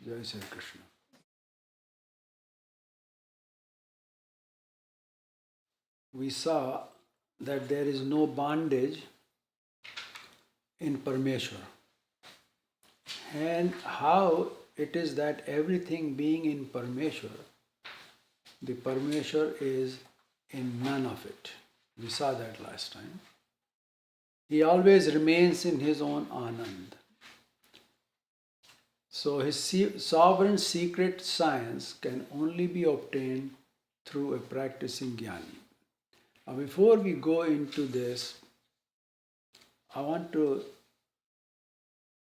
Jai Shri Krishna. We saw that there is no bondage in Parmeshwar. And how it is that everything being in Parmeshwar, the Parmeshwar is in none of it. We saw that last time. He always remains in his own Anand. So his sovereign secret science can only be obtained through a practicing jnani. Now before we go into this, I want to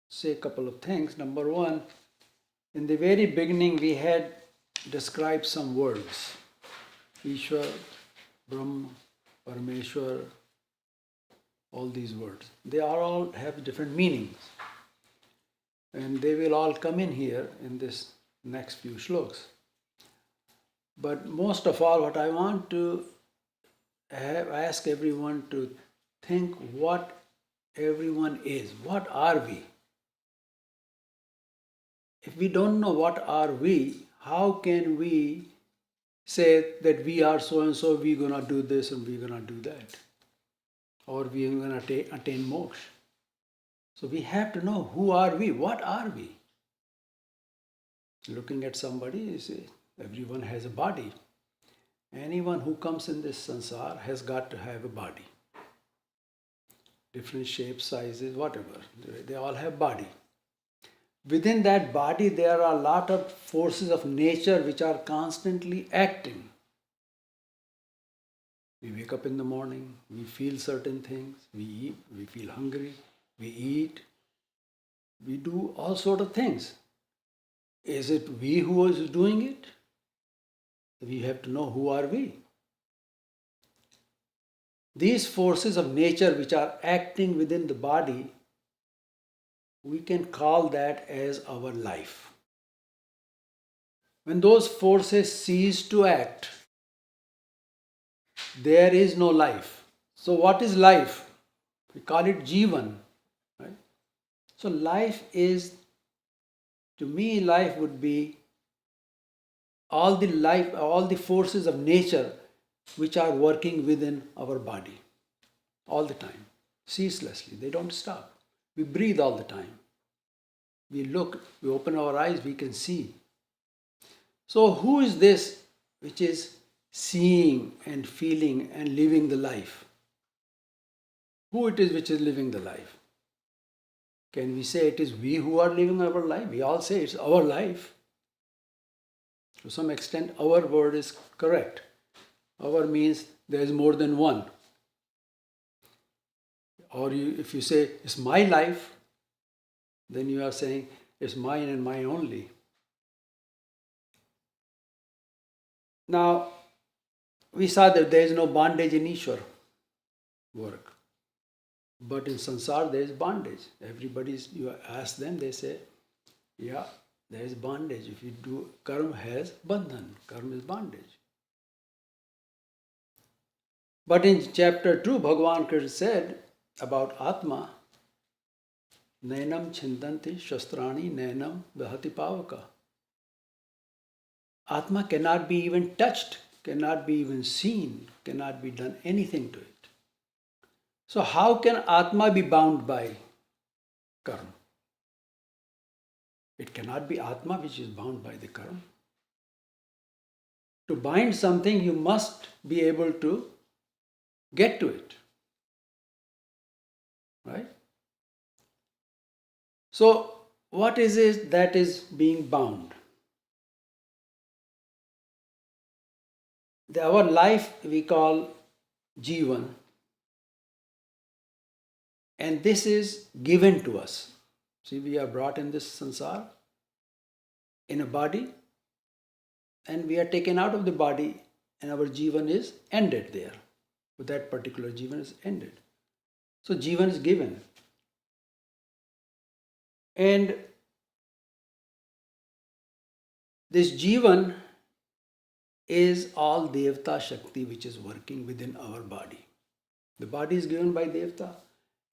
say a couple of things. Number one, in the very beginning we had described some words. Ishwar, Brahma, Parameshwar, all these words. They are all have different meanings. And they will all come in here in this next few shlokas. But most of all, what I want to ask everyone to think what everyone is. What are we? If we don't know what are we, how can we say that we are so and so, we're gonna do this and we're gonna do that, or we're gonna attain moksha? So we have to know who are we, what are we. Looking at somebody, you say, everyone has a body. Anyone who comes in this sansar has got to have a body. Different shapes, sizes, whatever. They all have body. Within that body, there are a lot of forces of nature which are constantly acting. We wake up in the morning, we feel certain things, we eat, we feel hungry, we eat, we do all sort of things. Is it we who is doing it? We have to know who are we. These forces of nature which are acting within the body, we can call that as our life. When those forces cease to act, there is no life. So what is life? We call it Jivan. Right? So life is, to me, life would be all the forces of nature which are working within our body all the time, ceaselessly. They don't stop. We breathe all the time. We look, we open our eyes, we can see. So who is this which is seeing and feeling and living the life? Who it is which is living the life? Can we say it is we who are living our life? We all say it's our life. To some extent, our word is correct. Our means there is more than one. Or if you say it's my life, then you are saying it's mine and mine only. Now, we saw that there is no bondage in Ishwar work. But in Sansar, there is bondage. You ask them, they say, yeah, there is bondage. If you do, karma has bandhan. Karma is bondage. But in chapter 2, Bhagavan Krishna said about Atma, Nainam chintanti shastrani nainam dahati pavaka. Atma cannot be even touched, cannot be even seen, cannot be done anything to it. So how can Atma be bound by karma? It cannot be Atma which is bound by the karma. To bind something, you must be able to get to it. Right? So what is it that is being bound? Our life we call Jivan, and this is given to us. See, we are brought in this sansar in a body, and we are taken out of the body, and our Jivan is ended there. But that particular Jivan is ended. So Jivan is given. And this Jivan is all Devta Shakti which is working within our body. The body is given by Devta,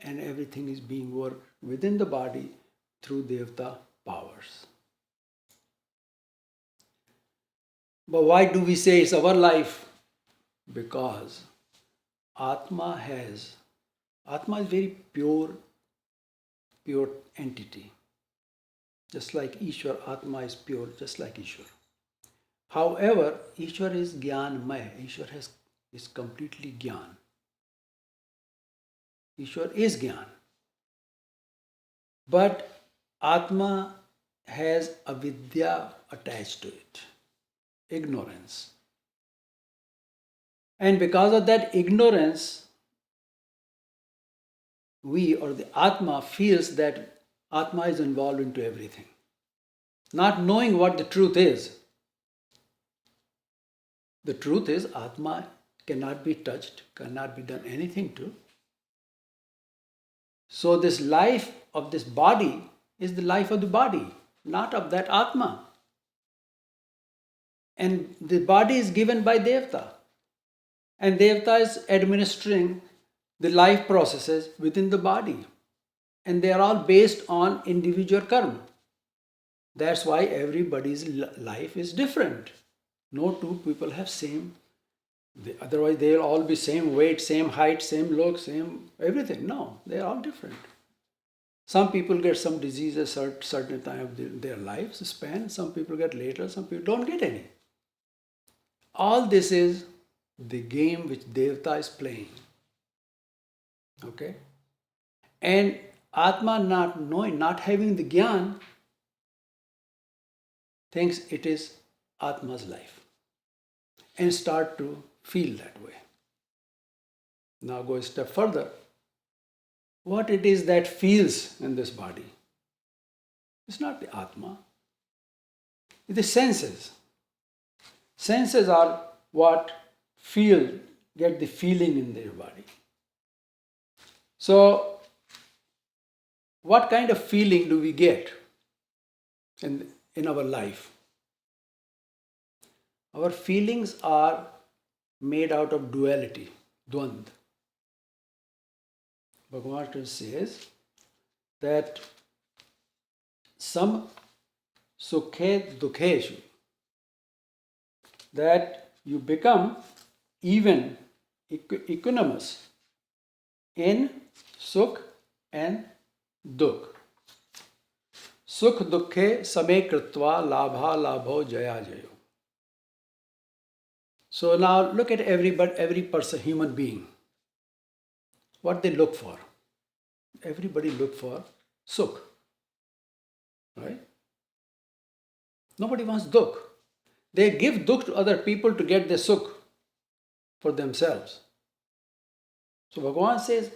and everything is being worked within the body through Devta powers. But why do we say it's our life? Because Atma is very pure entity. Just like Ishwar, Atma is pure, just like Ishwar. However, Ishwar is Gyanmay. Ishwar is completely Gyan. Ishwar is Gyan. But Atma has avidya attached to it, ignorance. And because of that ignorance, we or the Atma feels that Atma is involved into everything, not knowing what the truth is. The truth is Atma cannot be touched, cannot be done anything to. So this life of this body is the life of the body, not of that Atma. And the body is given by Devta. And Devta is administering the life processes within the body. And they are all based on individual karma. That's why everybody's life is different. No two people have same, otherwise they'll all be same weight, same height, same look, same everything. No, they're all different. Some people get some diseases at certain time of their life span. Some people get later, some people don't get any. All this is the game which Devta is playing. Okay? And Atma not knowing, not having the Gyan, thinks it is Atma's life and start to feel that way. Now go a step further. What it is that feels in this body? It's not the Atma. It's the senses. Senses are what get the feeling in their body. So, what kind of feeling do we get in our life? Our feelings are made out of duality, dvand. Bhagavad Gita says that some sukhe dukheshu, that you become even equanimous in sukh and dukh. Sukh dukhe same kritva labha labho jaya jayo. So now look at every person, human being. What they look for. Everybody look for sukh. Right? Nobody wants dukh. They give dukh to other people to get the sukh for themselves. So Bhagavan says,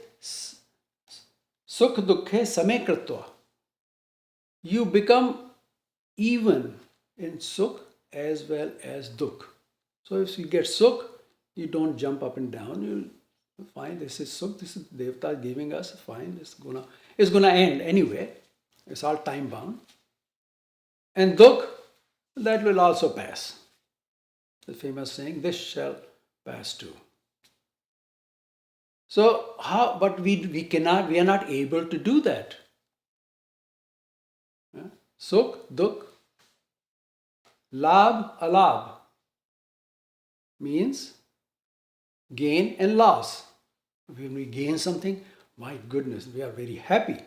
sukh dukhe same kritva. You become even in sukh as well as dukh. So if you get sukh, you don't jump up and down. You'll find this is sukh, this is Devta giving us, fine, it's gonna end anyway. It's all time bound. And dukh, that will also pass. The famous saying, this shall pass too. So how, but we are not able to do that. Sukh, dukh, labh, alabh means gain and loss. When we gain something, my goodness, we are very happy.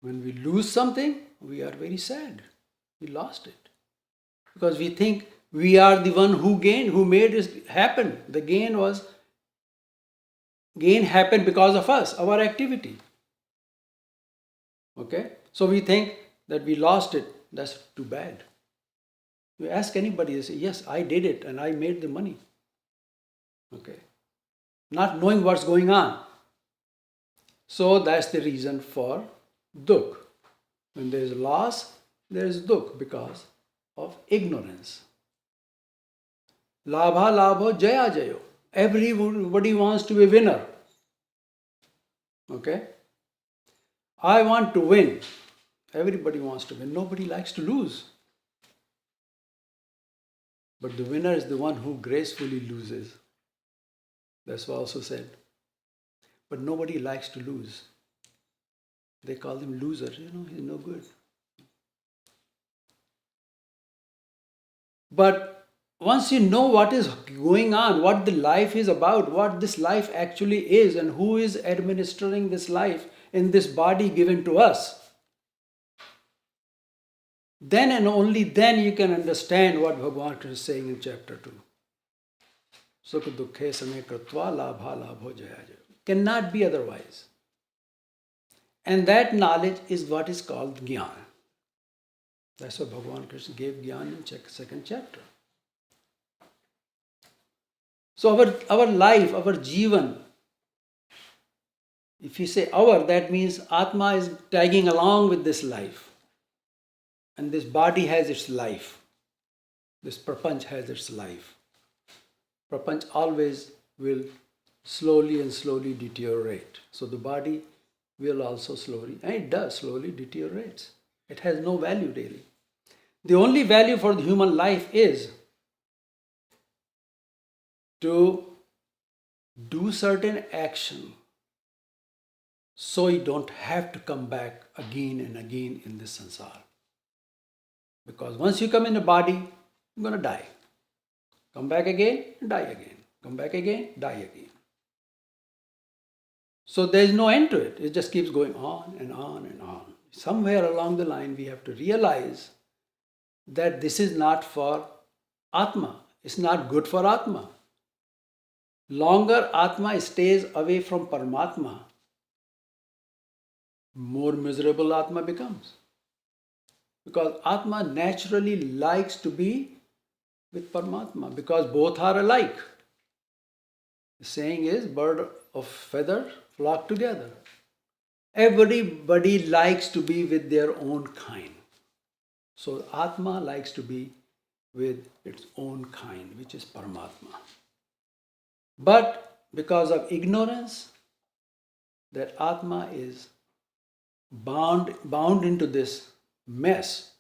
When we lose something, we are very sad. We lost it. Because we think we are the one who gained, who made it happen. The gain happened because of us, our activity. Okay? So we think that we lost it. That's too bad. You ask anybody, they say, yes, I did it and I made the money. Okay? Not knowing what's going on. So that's the reason for dukh. When there is loss, there is dukh because of ignorance. Labha labho jaya jayo. Everybody wants to be a winner. Okay? I want to win. Everybody wants to win. Nobody likes to lose. But the winner is the one who gracefully loses. That's what also said. But nobody likes to lose. They call him loser. He's no good. But once you know what is going on, what the life is about, what this life actually is, and who is administering this life in this body given to us, then and only then you can understand what Bhagavan is saying in chapter 2. Sukha dukhe samay kritva labha labho jaya jaya. Cannot be otherwise. And that knowledge is what is called Gyan. That's what Bhagavan Krishna gave Gyan in second chapter. So our life, our Jivan, if you say our, that means Atma is tagging along with this life. And this body has its life. This prapanch has its life. Prapanch always will slowly and slowly deteriorate. So the body will also slowly, and it does slowly deteriorates. It has no value really. The only value for the human life is to do certain action so you don't have to come back again and again in this sansar. Because once you come in the body, you're going to die. Come back again, die again. Come back again, die again. So there is no end to it. It just keeps going on and on and on. Somewhere along the line, we have to realize that this is not for Atma. It's not good for Atma. Longer Atma stays away from Paramatma, more miserable Atma becomes. Because Atma naturally likes to be with Paramatma because both are alike. The saying is, bird of feather flock together. Everybody likes to be with their own kind. So Atma likes to be with its own kind, which is Paramatma. But because of ignorance, that Atma is bound into this mess,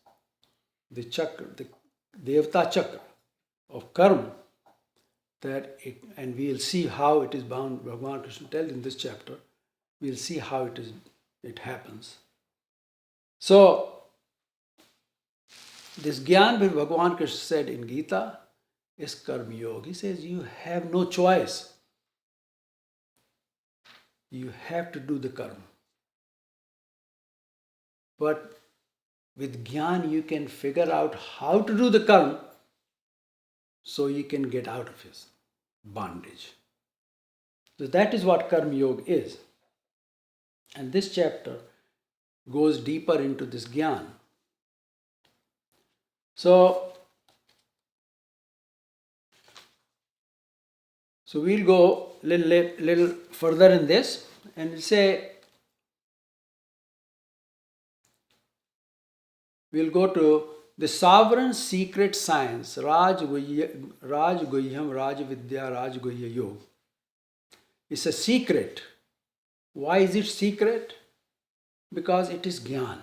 the chakra, the Devata chakra of karma, and we'll see how it is bound. Bhagavan Krishna tells in this chapter, we'll see how it happens. So, this Gyan which Bhagavan Krishna said in Gita is Karma Yoga. He says you have no choice. You have to do the karma. But with Gyan you can figure out how to do the karma so you can get out of his bondage. So that is what Karma Yoga is. And this chapter goes deeper into this Gyan. So we'll go little further in this and say, we'll go to the sovereign secret science, Raj Guhyam, Raj Vidya, Raj Guhya Yoga. It's a secret. Why is it secret? Because it is Gyan.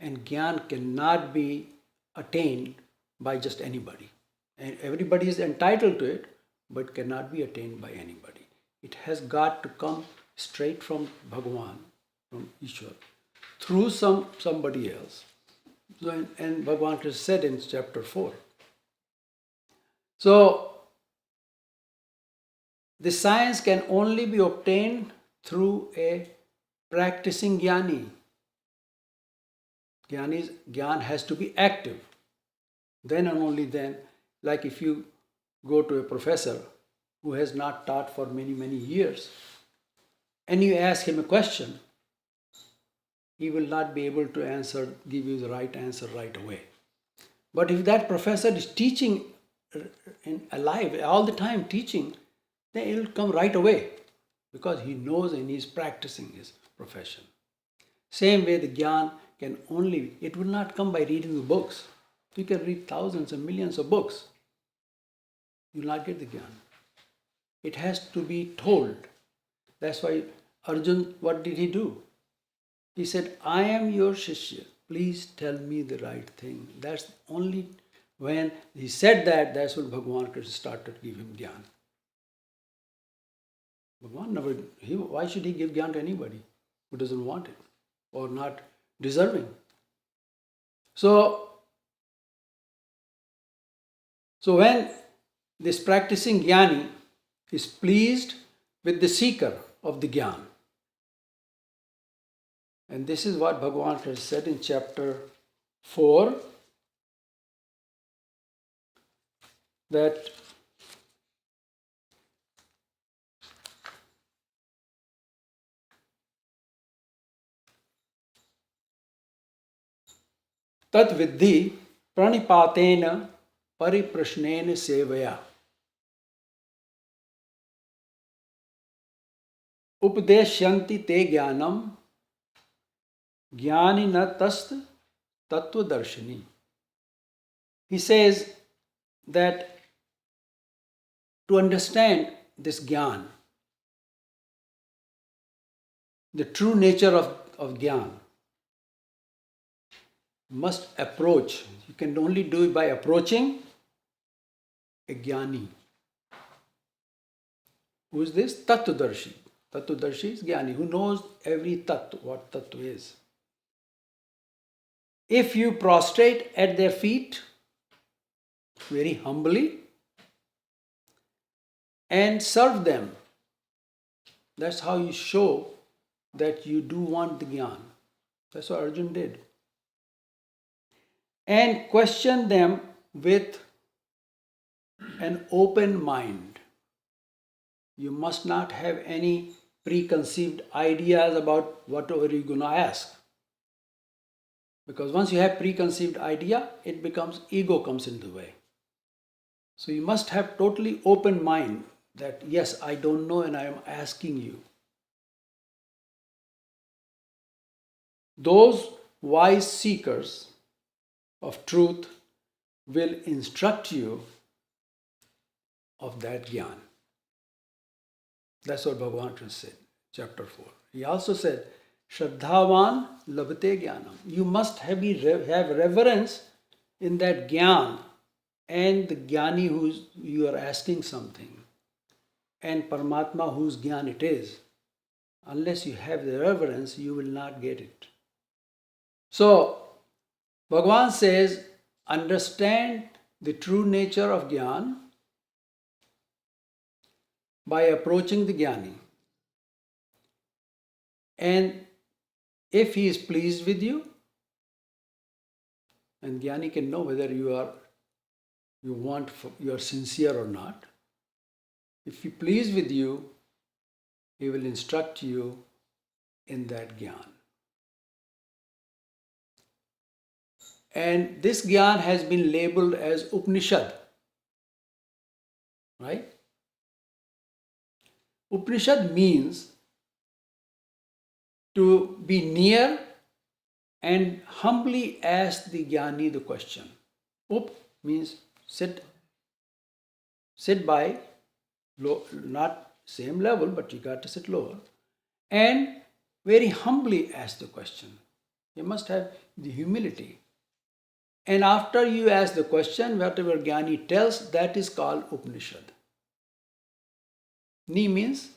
And Gyan cannot be attained by just anybody. And everybody is entitled to it, but cannot be attained by anybody. It has got to come straight from Bhagavan, from Ishwar, through somebody else. So, and Bhagavan Krishna said in chapter 4. So, the science can only be obtained through a practicing Jnani. Gyan has to be active. Then and only then, like if you go to a professor who has not taught for many, many years, and you ask him a question, he will not be able to give you the right answer right away. But if that professor is teaching alive, all the time teaching, then it will come right away because he knows and he is practicing his profession. Same way the Gyan it will not come by reading the books. You can read thousands and millions of books. You will not get the Gyan. It has to be told. That's why Arjun, what did he do? He said, I am your Shishya. Please tell me the right thing. That's only when he said that, that's when Bhagavan Krishna started to give him Gyan. Bhagavan why should he give Gyan to anybody who doesn't want it or not deserving? So So when this practicing jnani is pleased with the seeker of the jnana, and this is what Bhagavan has said in chapter 4, that tat viddhi pranipatena pariprashnena sevaya updeshyanti te jnanam jnani na tast tattvadarshini. He says that to understand this jnana, the true nature of jnana, must approach. You can only do it by approaching a jnani. Who is this? Tattvadarshi. Tattvadarshi is jnani, who knows every tattva, what tattva is. If you prostrate at their feet very humbly and serve them, that's how you show that you do want the jnana. That's what Arjuna did. And question them with an open mind. You must not have any preconceived ideas about whatever you're going to ask. Because once you have preconceived idea, it becomes ego comes into the way. So you must have totally open mind that yes, I don't know and I am asking you. Those wise seekers of truth will instruct you of that jnana. That's what Bhagavan said, chapter 4. He also said, Shraddhavan labhate jnanam. You must have reverence in that jnana and the jnani whose you are asking something, and Paramatma whose jnana it is. Unless you have the reverence, you will not get it. So, Bhagavan says, understand the true nature of jnana by approaching the jnani. And if he is pleased with you, and jnani can know whether you are sincere or not. If he is pleased with you, he will instruct you in that jnana. And this jnana has been labeled as Upanishad. Right? Upanishad means to be near and humbly ask the jnani the question. Up means sit by, low, not same level, but you got to sit lower, and very humbly ask the question. You must have the humility. And after you ask the question, whatever jnani tells, that is called Upanishad. Ni means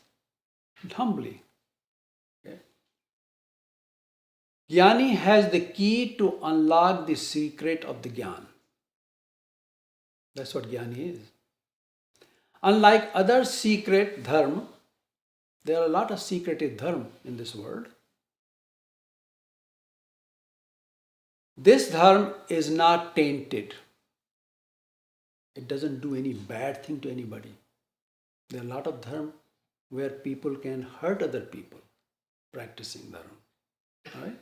humbly. Okay. Jnani has the key to unlock the secret of the jnana. That's what jnani is. Unlike other secret dharma, there are a lot of secretive dharma in this world. This dharma is not tainted. It doesn't do any bad thing to anybody. There are a lot of dharma where people can hurt other people practicing dharma. Right?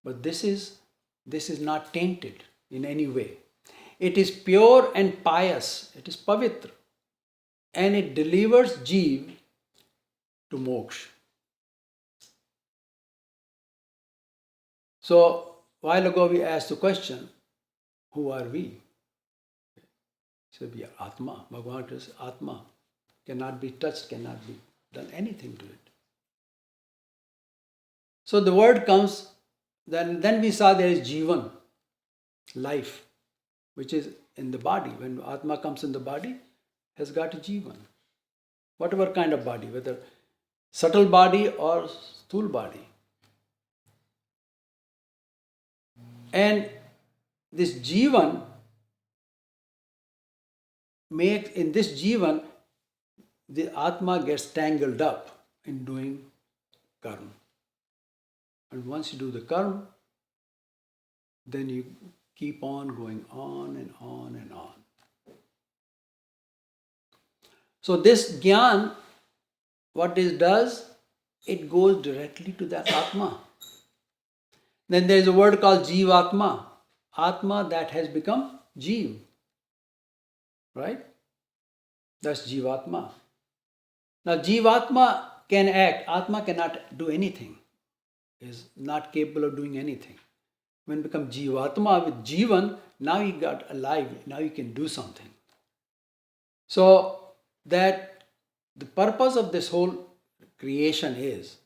But this is not tainted in any way. It is pure and pious. It is pavitra. And it delivers jeev to moksha. So, while ago we asked the question, who are we? So we are Atma. Bhagavan is Atma. Cannot be touched, cannot be done anything to it. So the word comes, then we saw there is Jivan, life, which is in the body. When Atma comes in the body, has got a Jivan. Whatever kind of body, whether subtle body or sthul body. And this Jivan in this Jivan, the Atma gets tangled up in doing karma. And once you do the karma, then you keep on going on and on and on. So this Gyan, what it does, it goes directly to that Atma. Then there is a word called Jivatma, Atma that has become Jeev. Right? That's Jivatma. Now Jivatma can act, Atma cannot do anything, is not capable of doing anything. When it becomes Jivatma with Jivan, now you got alive, now you can do something. So that the purpose of this whole creation is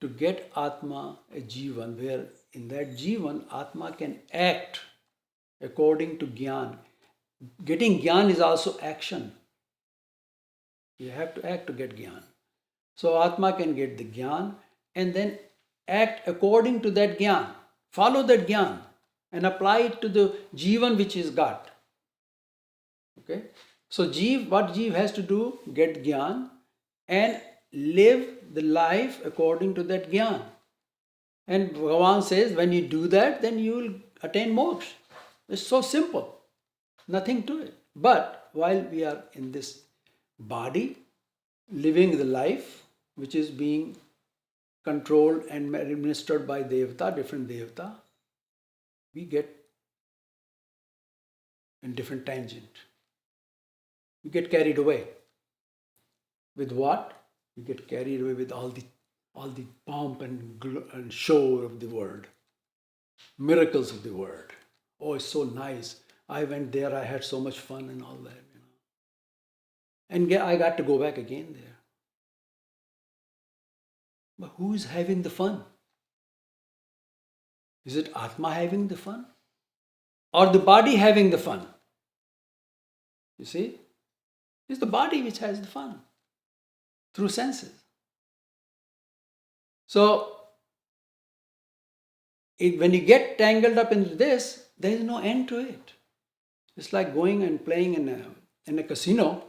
to get Atma a Jivan, where in that Jivan, Atma can act according to Gyan. Getting Gyan is also action. You have to act to get Gyan. So Atma can get the Gyan and then act according to that Gyan. Follow that Gyan and apply it to the Jivan which is got. Okay? So what Jeev has to do? Get Gyan and live the life according to that Gyan. And Bhagavan says, when you do that, then you will attain moksha. It's so simple. Nothing to it. But while we are in this body, living the life which is being controlled and administered by Devata, different Devata, we get in different tangent. We get carried away. With what? We get carried away with all the pomp and show of the world, miracles of the world. Oh, it's so nice. I went there, I had so much fun and all that, And I got to go back again there. But who is having the fun? Is it Atma having the fun? Or the body having the fun? You see? It's the body which has the fun through senses. So, when you get tangled up into this, there is no end to it. It's like going and playing in a casino.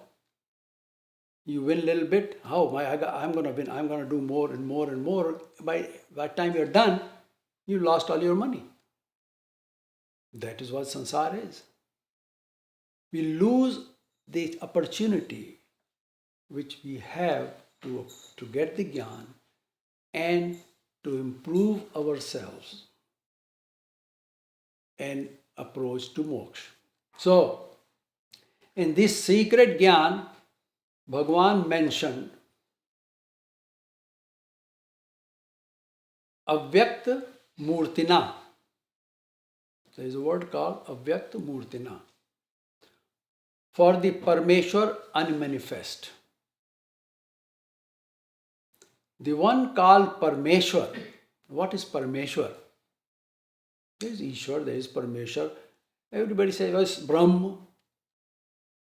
You win a little bit. I'm going to win. I'm going to do more and more and more. By the time you're done, you lost all your money. That is what samsara is. We lose the opportunity which we have to get the Gyan and to improve ourselves and approach to moksha. So, in this secret Gyan, Bhagavan mentioned Avyakta Murtina. There is a word called Avyakta Murtina. For the Parmeshwar unmanifest. The one called Parmeshwar. What is Parmeshwar? There is Ishwar, there is Parmeshwar. Everybody says, well, it's Brahma,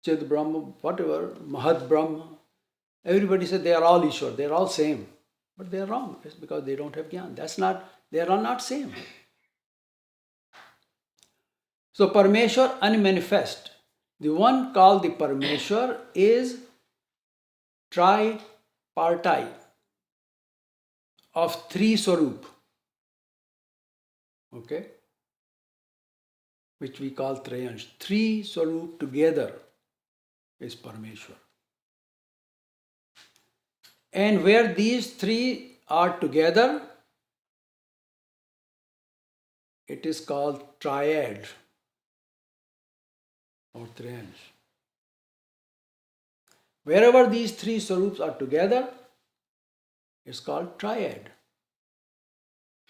Chid Brahma, whatever, Mahad Brahma. Everybody says they are all Ishwar, they are all same. But they are wrong. It's because they don't have Gyan. They are not same. So Parmeshwar unmanifest. The one called the Parmeshwar is tripartite of three Swarup. Okay? Which we call Trayansh. Three Swarup together is Parmeshwar. And where these three are together, it is called triad or Trayansh. Wherever these three Swarups are together, it's called triad.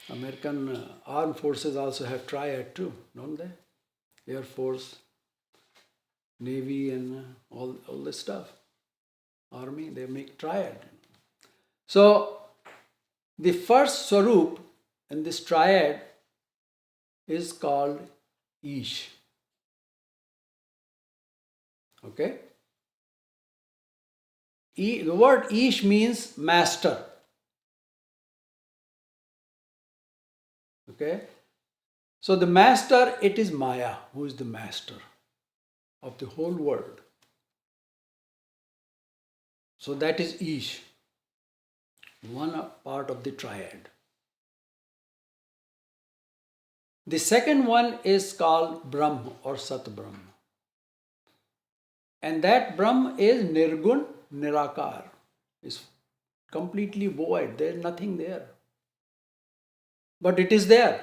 American armed forces also have triad too, don't they? Air Force, Navy and all this stuff. Army, they make triad. So, the first Swarup in this triad is called Ish. Okay? The word Ish means master. Okay? So the master, it is Maya who is the master. of the whole world. So that is Ish, one part of the triad. The second one is called Brahm or Sat Brahm. And that Brahm is Nirgun Nirakar. It's completely void. There's nothing there. But it is there.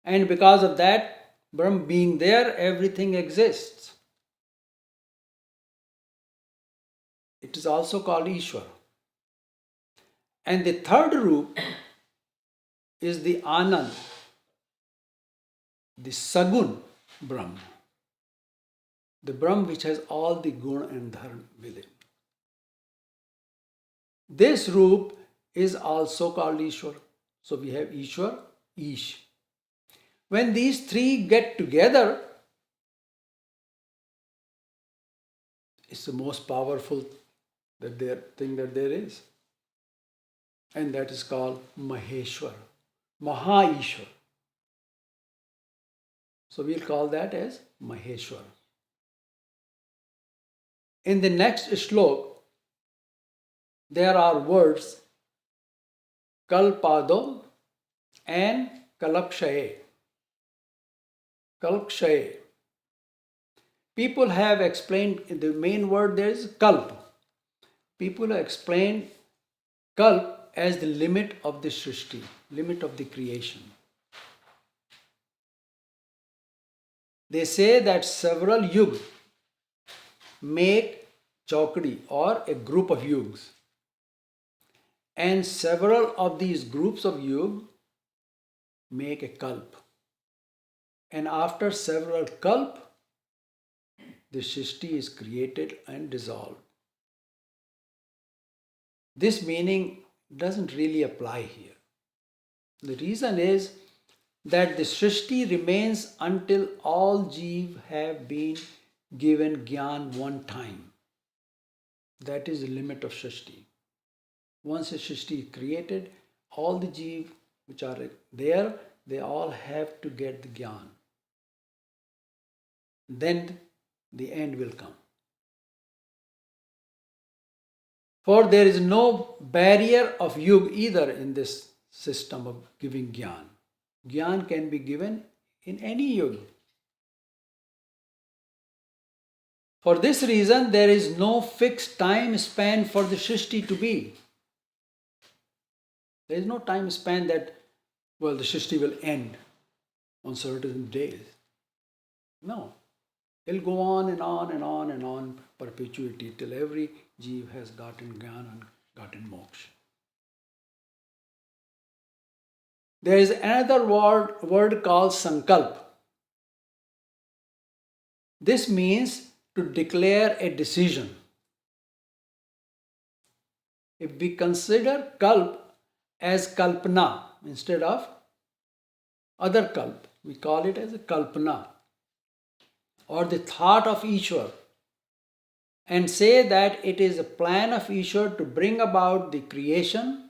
And because of that Brahm being there, everything exists. It is also called Ishwar. And the third root is the Anand, the Sagun Brahm, the Brahm which has all the Gun and Dharma within. This root is also called Ishwar. So we have Ishwar, Ish. When these three get together, it's the most powerful thing that there is. And that is called Maheshwar, Maha-Ishwar. So we'll call that as Maheshwar. In the next shlok, there are words Kalpado and Kalapshaye. Kalpshaye. People have explained, the main word there is Kalp. People have explained Kalp as the limit of the Srishti, limit of the creation. They say that several yugs make Chaukdi or a group of yugs. And several of these groups of yugs make a kalp. And after several kalp, the Srishti is created and dissolved. This meaning doesn't really apply here. The reason is that the Srishti remains until all Jeev have been given Gyan one time. That is the limit of Srishti. Once a Srishti is created, all the Jeev which are there, they all have to get the Gyan. Then the end will come. For there is no barrier of yug either in this system of giving Gyan. Gyan can be given in any yug. For this reason, there is no fixed time span for the Srishti to be. There is no time span that, well, the Srishti will end on certain days. No. It will go on and on and on and on, perpetuity, till every Jeev has gotten Gyan and gotten moksha. There is another word called Sankalp. This means to declare a decision. If we consider Kalp as Kalpana instead of other Kalp, we call it as a Kalpana or the thought of Ishwar, and say that it is a plan of Ishwar to bring about the creation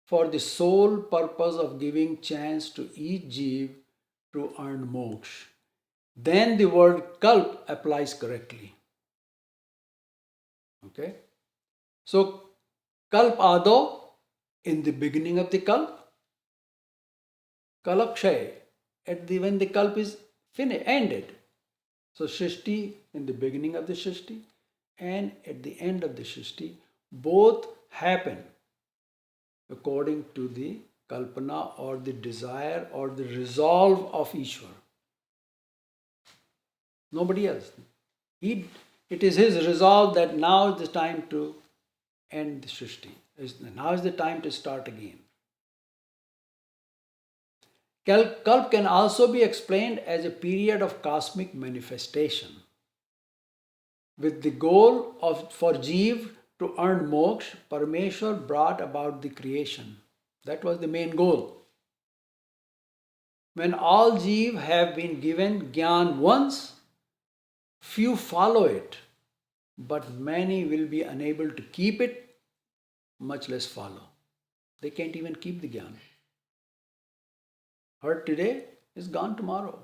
for the sole purpose of giving chance to each Jeev to earn moksha. Then the word Kalp applies correctly. Okay? So, Kalp Ado, in the beginning of the Kalp, Kalapshay, when the Kalp is ended. So, Srishti in the beginning of the Srishti and at the end of the Srishti, both happen according to the Kalpana or the desire or the resolve of Ishwar. Nobody else. It is his resolve that now is the time to end the Srishti. Now is the time to start again. Kalp can also be explained as a period of cosmic manifestation with the goal for Jeev to earn moksha. Parmeshwar brought about the creation. That was the main goal. When all Jeev have been given Gyan once, few follow it, but many will be unable to keep it, much less follow. They can't even keep the Gyan. Heard today is gone tomorrow.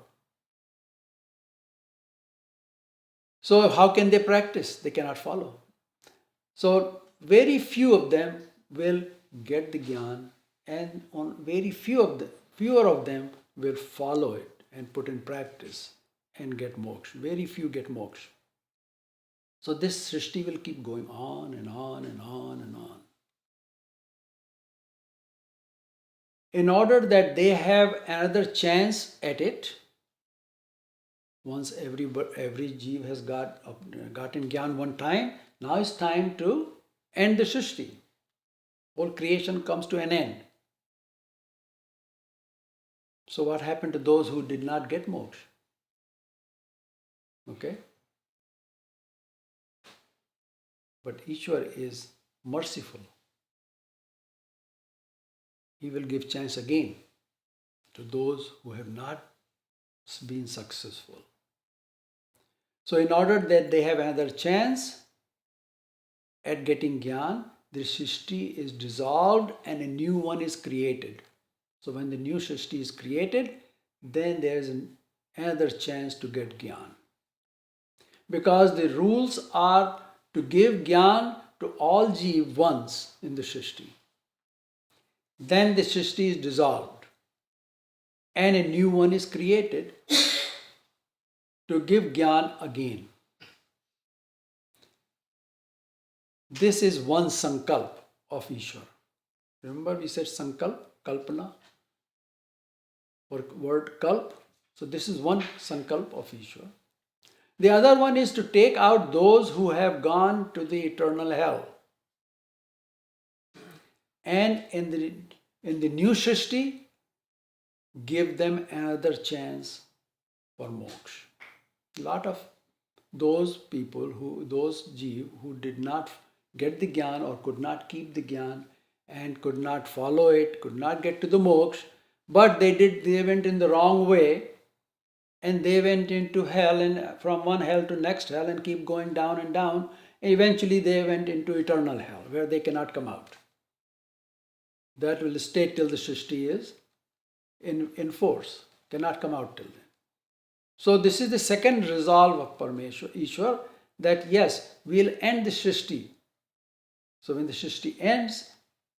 So how can they practice? They cannot follow. So very few of them will get the Gyan, and on very fewer of them will follow it and put in practice and get moksha. Very few get moksha. So this Srishti will keep going on and on and on and on. In order that they have another chance at it, once every jeev has gotten Gyan one time, now it's time to end the Srishti. Whole creation comes to an end. So what happened to those who did not get moksha? Okay? But Ishwar is merciful. He will give chance again to those who have not been successful. So in order that they have another chance at getting Gyan, the Srishti is dissolved and a new one is created. So when the new Srishti is created, then there is another chance to get Gyan. Because the rules are to give Gyan to all Jeev once in the Srishti. Then the Srishti is dissolved and a new one is created to give Gyan again. This is one sankalp of Ishwar. Remember we said sankalp, kalpana, or word kalp. So this is one sankalp of Ishwar. The other one is to take out those who have gone to the eternal hell. And in the new Srishti, give them another chance for moksha. A lot of those people, those Jeev who did not get the Gyan or could not keep the Gyan and could not follow it, could not get to the moksha, but they went in the wrong way and they went into hell, and from one hell to next hell and keep going down and down. Eventually they went into eternal hell where they cannot come out. That will stay till the Srishti is in force, cannot come out till then. So this is the second resolve of Parmeshwar, Ishwar, that yes, we'll end the Srishti. So when the Srishti ends,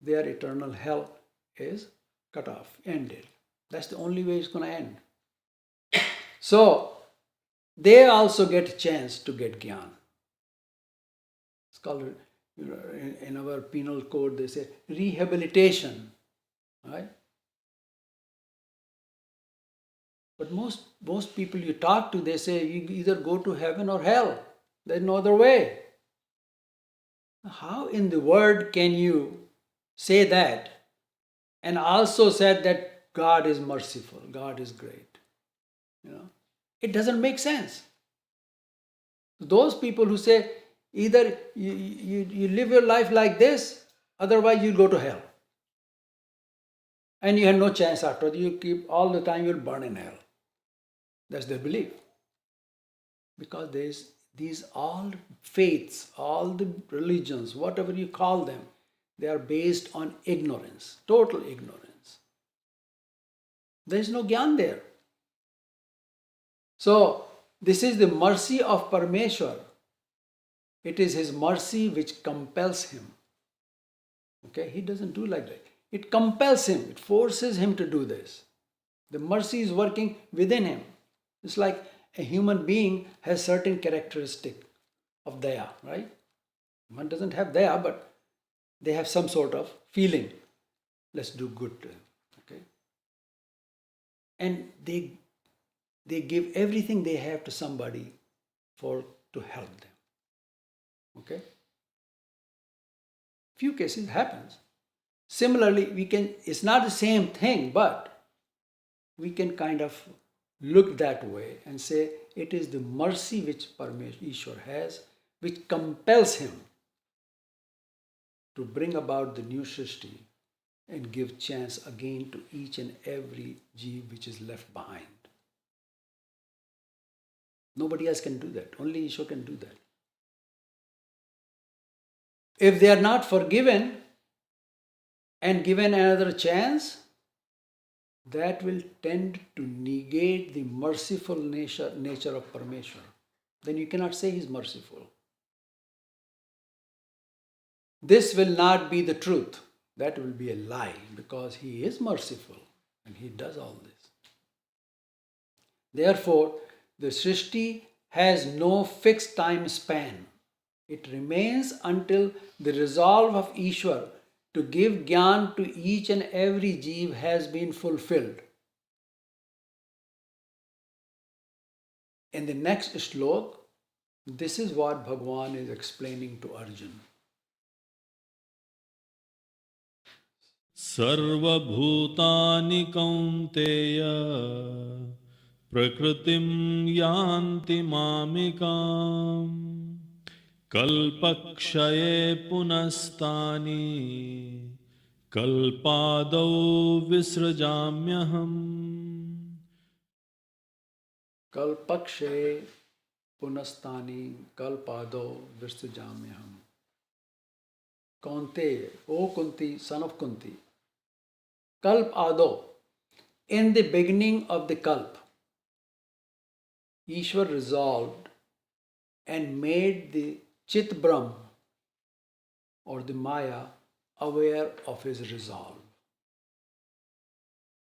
their eternal hell is cut off, ended. That's the only way it's going to end. So they also get a chance to get Gyan. It's called, in our penal code, they say rehabilitation, right? But most people you talk to, they say you either go to heaven or hell. There's no other way. How in the world can you say that and also said that God is merciful, God is great? It doesn't make sense. Those people who say either you live your life like this, otherwise you go to hell. And you have no chance after. You keep all the time, you'll burn in hell. That's their belief. Because these all faiths, all the religions, whatever you call them, they are based on ignorance, total ignorance. There is no Gyan there. So this is the mercy of Parmeshwar. It is his mercy which compels him. Okay, he doesn't do like that. It compels him, it forces him to do this. The mercy is working within him. It's like a human being has certain characteristic of daya, right? One doesn't have daya, but they have some sort of feeling. Let's do good to him. Okay? And they give everything they have to somebody to help them. Okay? Few cases happens. Similarly, it's not the same thing, but we can kind of look that way and say it is the mercy which Ishwar has, which compels him to bring about the new Srishti and give chance again to each and every Jeev which is left behind. Nobody else can do that. Only Ishwar can do that. If they are not forgiven and given another chance, that will tend to negate the merciful nature of Parmeshwar. then you cannot say He is merciful. This will not be the truth. That will be a lie, because He is merciful and He does all this. Therefore, the Srishti has no fixed time span. It remains until the resolve of Ishwar to give Gyan to each and every Jeev has been fulfilled. In the next shlok, this is what Bhagavan is explaining to Arjuna. सर्वभूतानि कौन्तेय प्रकृतिं यान्ति मामिकाम् कल्पक्षये पुनस्तानि कल्पादौ विसृजाम्यहम् Kalpakshe punastani kalpado vistajamyaham. Kaunte, O Kunti, son of Kunti. Kalp ado, in the beginning of the Kalp, Ishwar resolved and made the Chit Brahm or the Maya aware of his resolve.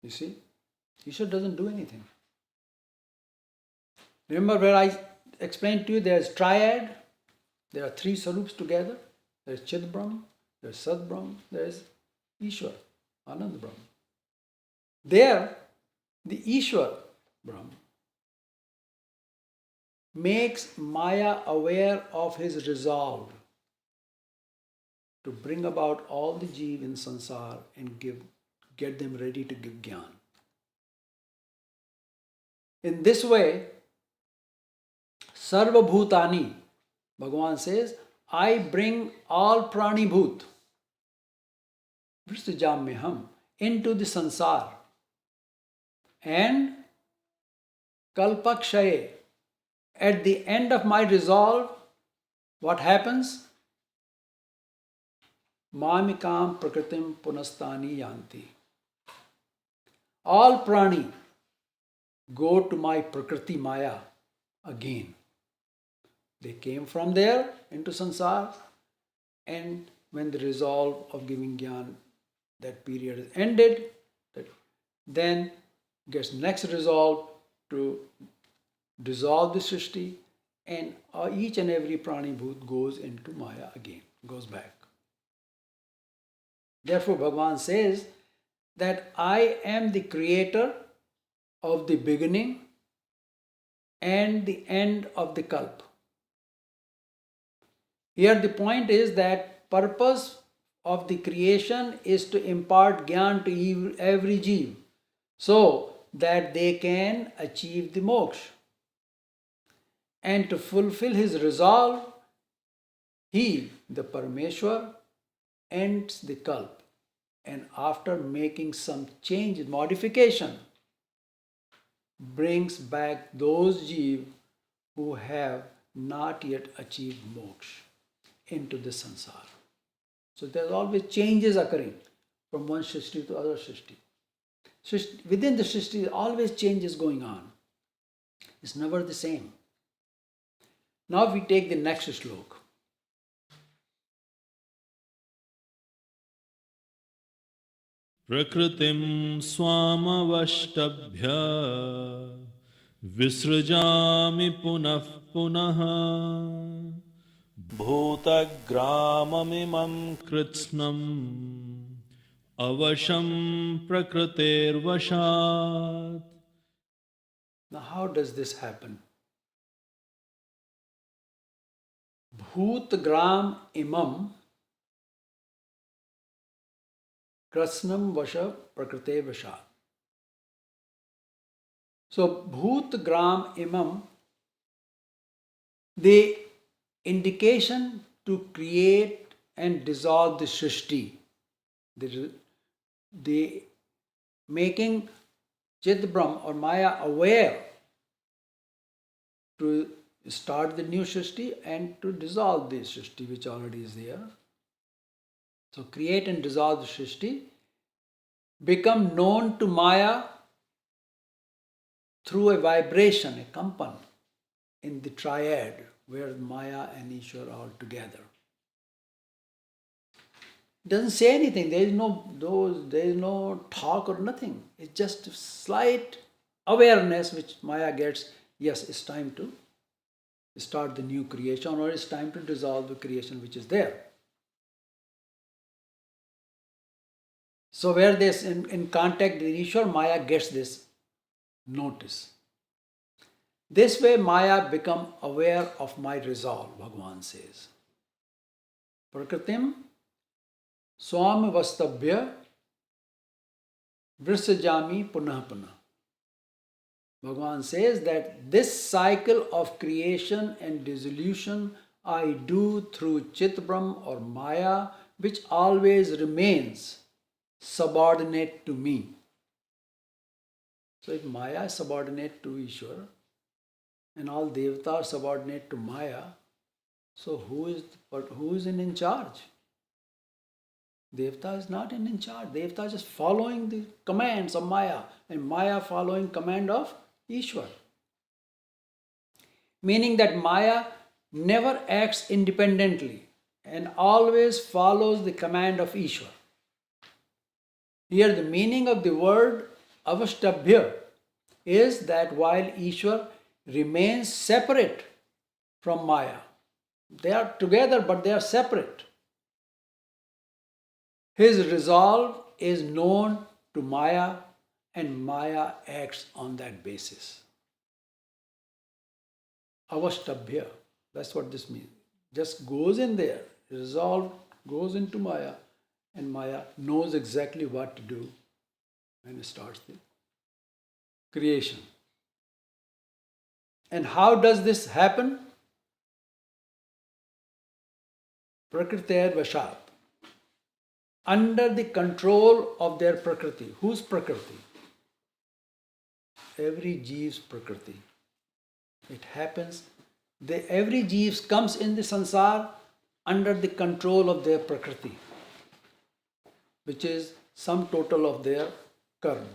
You see, Ishwar doesn't do anything. Remember where I explained to you there is triad, there are three Sarups together. There is Chit Brahm, there is Sat Brahm, there is Ishwar, Anand Brahm. There, the Ishwar Brahm makes Maya aware of his resolve to bring about all the Jeev in Sansar and get them ready to give Gyan. In this way, Sarva Bhutani, Bhagavan says, I bring all Prani Bhut, Vristajamyaham, into the Sansar. And Kalpakshaye, at the end of my resolve, what happens? Mamikam Prakritim Punastani Yanti. All Prani go to my Prakriti Maya again. They came from there into Sansar, and when the resolve of giving Gyan, that period is ended, then gets next resolve to dissolve the Srishti, and each and every Prani Bhut goes into Maya again, goes back. Therefore, Bhagavan says that I am the creator of the beginning and the end of the Kalp. Here the point is that purpose of the creation is to impart Gyan to every Jeev so that they can achieve the moksha. And to fulfill his resolve, he, the Parameshwar, ends the Kalp, and after making some change, modification, brings back those Jeev who have not yet achieved moksha into the Sansar. So there's always changes occurring from one Srishti to other Srishti. Within the Srishti, always changes going on. It's never the same. Now we take the next shlok. प्रकृतिं स्वामवष्टभ्य विसृजामि पुनः पुनः भूतग्राममिमं कृत्स्नम् अवशं प्रकृतेर्वशात्. Now how does this happen? Bhut gram imam krasnam vasha prakrite vashat. So bhut gram imam, the indication to create and dissolve the Srishti, the making Chit Brahm or Maya aware to start the new Srishti and to dissolve the Srishti which already is there. So create and dissolve the Srishti, become known to Maya through a vibration, a kampan. in the triad where Maya and Ishwar are together. It doesn't say anything. There is no talk or nothing. It's just slight awareness which Maya gets. Yes, it's time to start the new creation, or it's time to dissolve the creation which is there. So where this in contact with Ishwar, Maya gets this notice. This way Maya become aware of my resolve, Bhagavan says. Prakritim swam vastabhya vrisajami punah punah. Bhagavan says that this cycle of creation and dissolution I do through Chitbrahm or Maya, which always remains subordinate to me. So if Maya is subordinate to Ishwar and all Devatas are subordinate to Maya, so who is in charge? Devata is not in charge. Devata is just following the commands of Maya, and Maya following command of Ishwar. Meaning that Maya never acts independently and always follows the command of Ishwar. Here the meaning of the word avashtabhya is that while Ishwar remains separate from Maya, they are together but they are separate. His resolve is known to Maya and Maya acts on that basis. Avashtabhya, that's what this means. Just goes in there, resolve goes into Maya, and Maya knows exactly what to do and starts the creation. And how does this happen? Prakriter Vashat. Under the control of their Prakriti. Whose Prakriti? Every Jeev's Prakriti. It happens. Every Jeev comes in the sansar under the control of their Prakriti, which is sum total of their karma.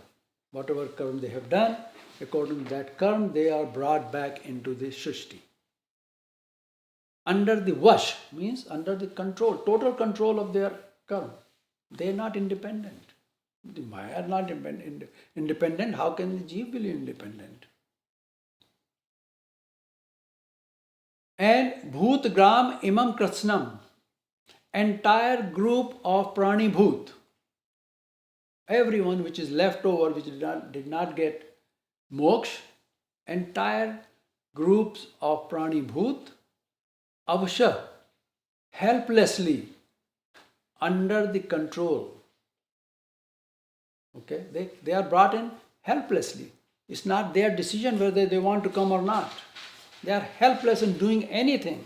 Whatever karma they have done, according to that karma, they are brought back into the Shrishti. Under the Vash means under the control, total control of their karma. They are not independent. The Maya are not independent. How can the Jeev be independent? And Bhut Gram Imam Krasnam, entire group of Prani Bhut, everyone which is left over, which did not get moksha, entire groups of Prani Bhut, Avasha, helplessly, under the control. Okay, they are brought in helplessly. It's not their decision whether they want to come or not. They are helpless in doing anything.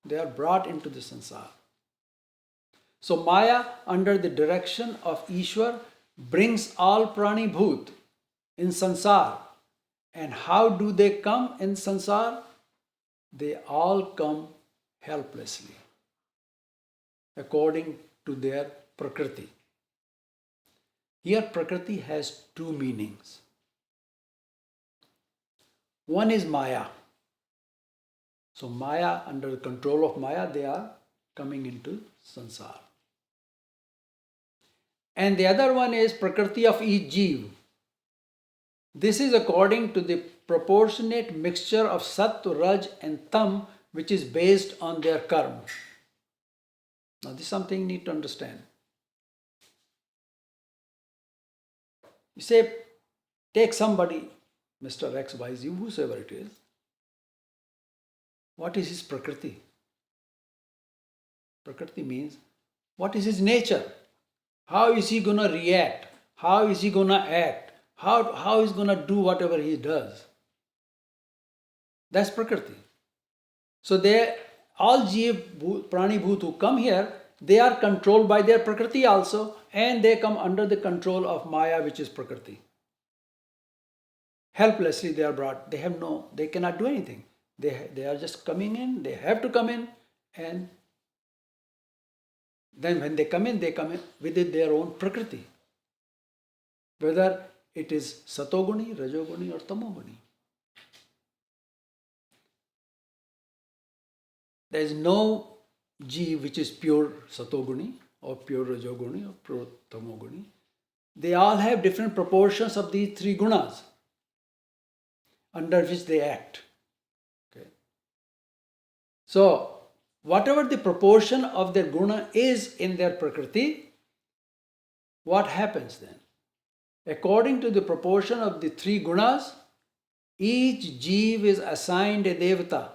They are brought into the sansar. So Maya, under the direction of Ishwar, brings all prani bhut in sansar. And how do they come in sansar? They all come helplessly, according to their prakriti. Here prakriti has two meanings. One is Maya. So Maya, under the control of Maya, they are coming into sansar. And the other one is prakriti of each jeev. This is according to the proportionate mixture of Sattva, Raj and Tam, which is based on their karma. Now this is something you need to understand. You say, take somebody, Mr. X, Y, Z, whosoever it is. What is his prakriti? Prakriti means, what is his nature? How is he going to react? How is he going to act? How is he going to do whatever he does? That's prakriti. So all jeev, prani bhut who come here, they are controlled by their prakriti also, and they come under the control of Maya, which is prakriti. Helplessly they are brought. They cannot do anything. They are just coming in. They have to come in, and then when they come in with their own prakriti. Whether it is satoguni, rajoguni or tamoguni. there is no jeev which is pure satoguni or pure rajoguni or pure tamoguni. They all have different proportions of these three gunas under which they act. Okay. So, whatever the proportion of their guna is in their prakriti, what happens then? According to the proportion of the three gunas, each jeev is assigned a devata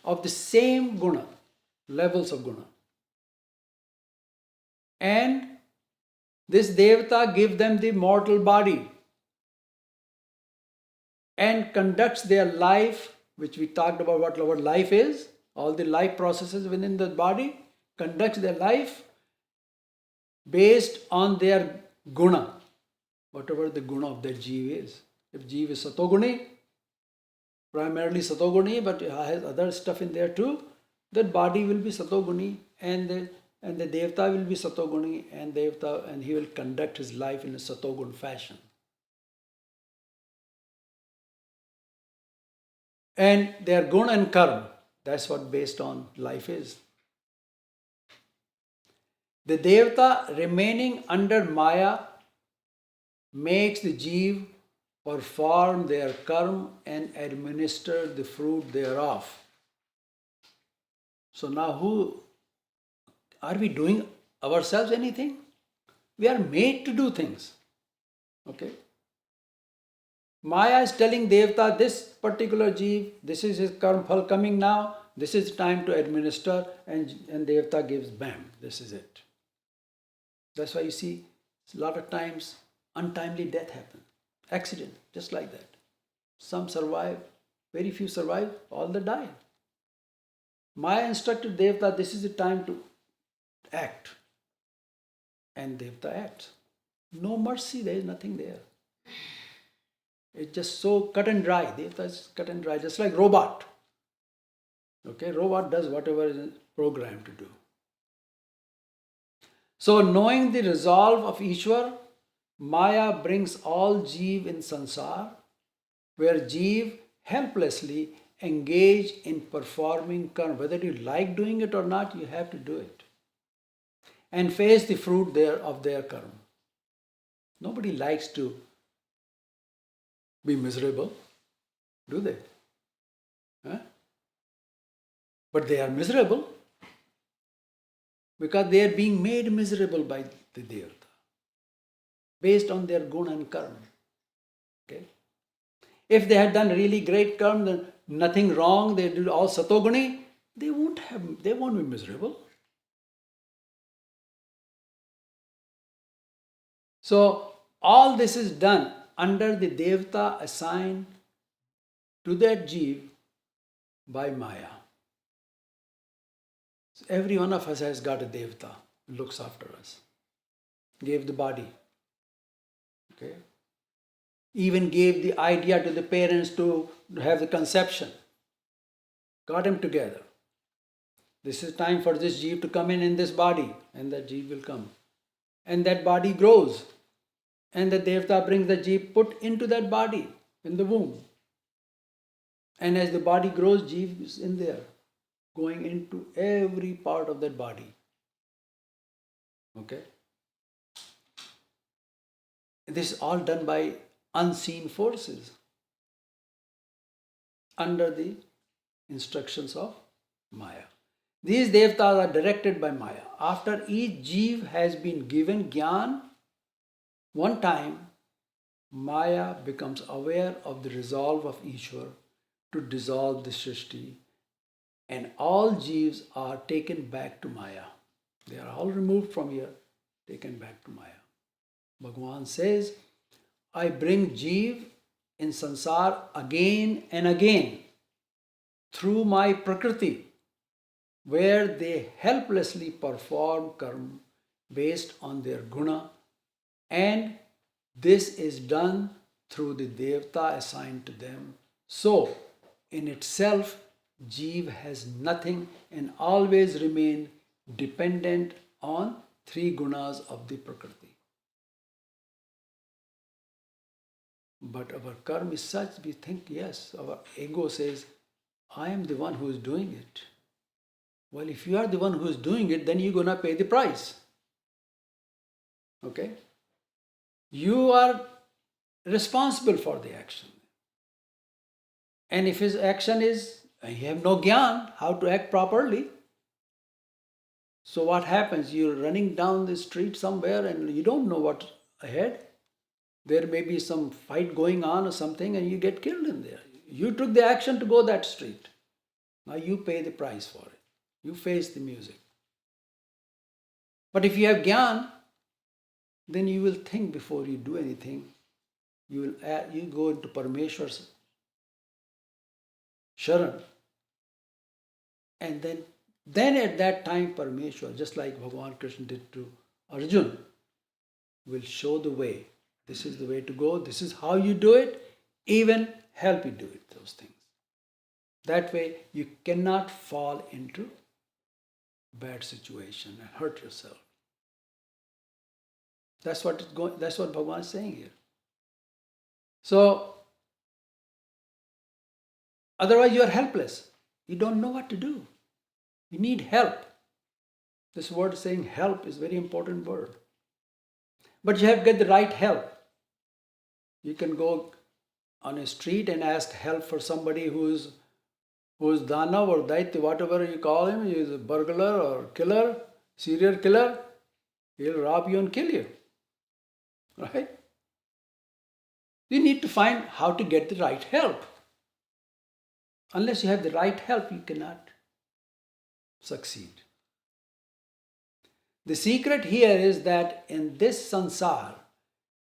of the same guna, levels of guna. And this devata gives them the mortal body and conducts their life, which we talked about what life is, all the life processes within the body, conducts their life based on their guna, whatever the guna of that jeev is. If jeev is satoguni, primarily satoguni, but it has other stuff in there too, that body will be satoguni, and the devata will be satoguni, and he will conduct his life in a satogun fashion. And their guna and karma, that's what based on life is. The devata remaining under maya makes the jeev perform their karma and administer the fruit thereof. So now who are we doing ourselves anything? We are made to do things. Okay? Maya is telling devata, this particular jeev, this is his karma phal coming now, this is time to administer, and devata gives bam, this is it. That's why you see a lot of times untimely death happens. Accident, just like that. Some survive, very few survive, all that die. Maya instructed devata, this is the time to act. And devata acts. No mercy, there is nothing there. It's just so cut and dry. Devata is cut and dry, just like robot. Okay, robot does whatever is programmed to do. So knowing the resolve of Ishwar, Maya brings all jeev in sansar, where jeev helplessly engage in performing karma. Whether you like doing it or not, you have to do it. And face the fruit of their karma. Nobody likes to be miserable, do they? Huh? But they are miserable because they are being made miserable by the devata based on their guna and karma. Okay? If they had done really great karma, then nothing wrong, they did all satoguni, they won't be miserable. So all this is done under the devata assigned to that jeev by Maya. So every one of us has got a devata who looks after us. Gave the body. Okay. Even gave the idea to the parents to have the conception. Got them together. This is time for this jeev to come in this body, and that jeev will come. And that body grows. And the devata brings the jeev put into that body, in the womb. And as the body grows, jeev is in there, going into every part of that body. Okay? This is all done by unseen forces under the instructions of Maya. These devatas are directed by Maya. After each jeev has been given jnana, one time Maya becomes aware of the resolve of Ishwar to dissolve the Srishti, and all jeevs are taken back to Maya. They are all removed from here, taken back to Maya. Bhagavan says, I bring jeev in sansar again and again through my prakriti, where they helplessly perform karma based on their guna, and this is done through the devata assigned to them. So, in itself, jeev has nothing and always remain dependent on three gunas of the prakriti. But our karma is such, we think, yes, our ego says, I am the one who is doing it. Well, if you are the one who is doing it, then you're going to pay the price. Okay? You are responsible for the action. And if his action is, you have no gyan, how to act properly. So what happens? You're running down the street somewhere and you don't know what's ahead. There may be some fight going on or something and you get killed in there. You took the action to go that street. Now you pay the price for it. You face the music. But if you have gyan, then you will think before you do anything. You go into Parameshwar's Sharan. And then at that time Parameshwar, just like Bhagavan Krishna did to Arjun, will show the way. This is the way to go. This is how you do it. Even help you do it, those things. That way you cannot fall into bad situation and hurt yourself. That's what Bhagavan is saying here. So, otherwise you are helpless. You don't know what to do. You need help. This word saying help is a very important word. But you have to get the right help. You can go on a street and ask help for somebody who's Danav or Daitya, whatever you call him. He is a burglar or killer, serial killer. He'll rob you and kill you. Right? You need to find how to get the right help. Unless you have the right help, you cannot succeed. The secret here is that in this sansar,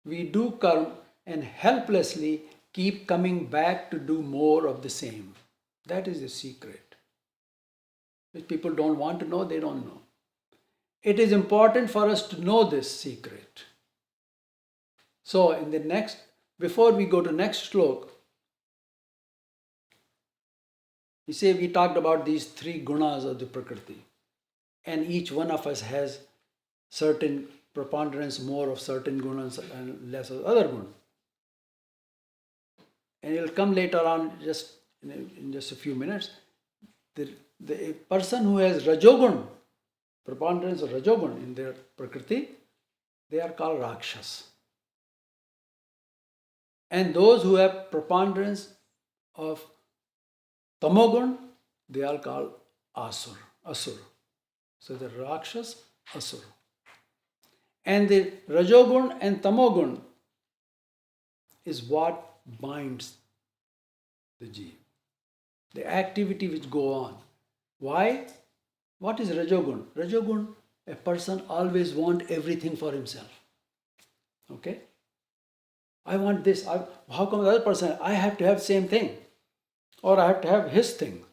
we do karma and helplessly keep coming back to do more of the same. That is the secret. If people don't want to know, they don't know. It is important for us to know this secret. So before we go to next slok, we talked about these three gunas of the Prakriti. And each one of us has certain preponderance, more of certain gunas and less of other gunas. And it will come later on, in just a few minutes. The person who has Rajogun, preponderance of Rajogun in their Prakriti, they are called Rakshas. And those who have preponderance of Tamogun, they are called Asur. So the Rakshas, Asur. And the Rajogun and Tamogun is what binds the Jeev. The activity which go on. Why? What is Rajogun? Rajogun, a person always wants everything for himself. Okay? I want this. How come the other person, I have to have same thing? Or I have to have his thing.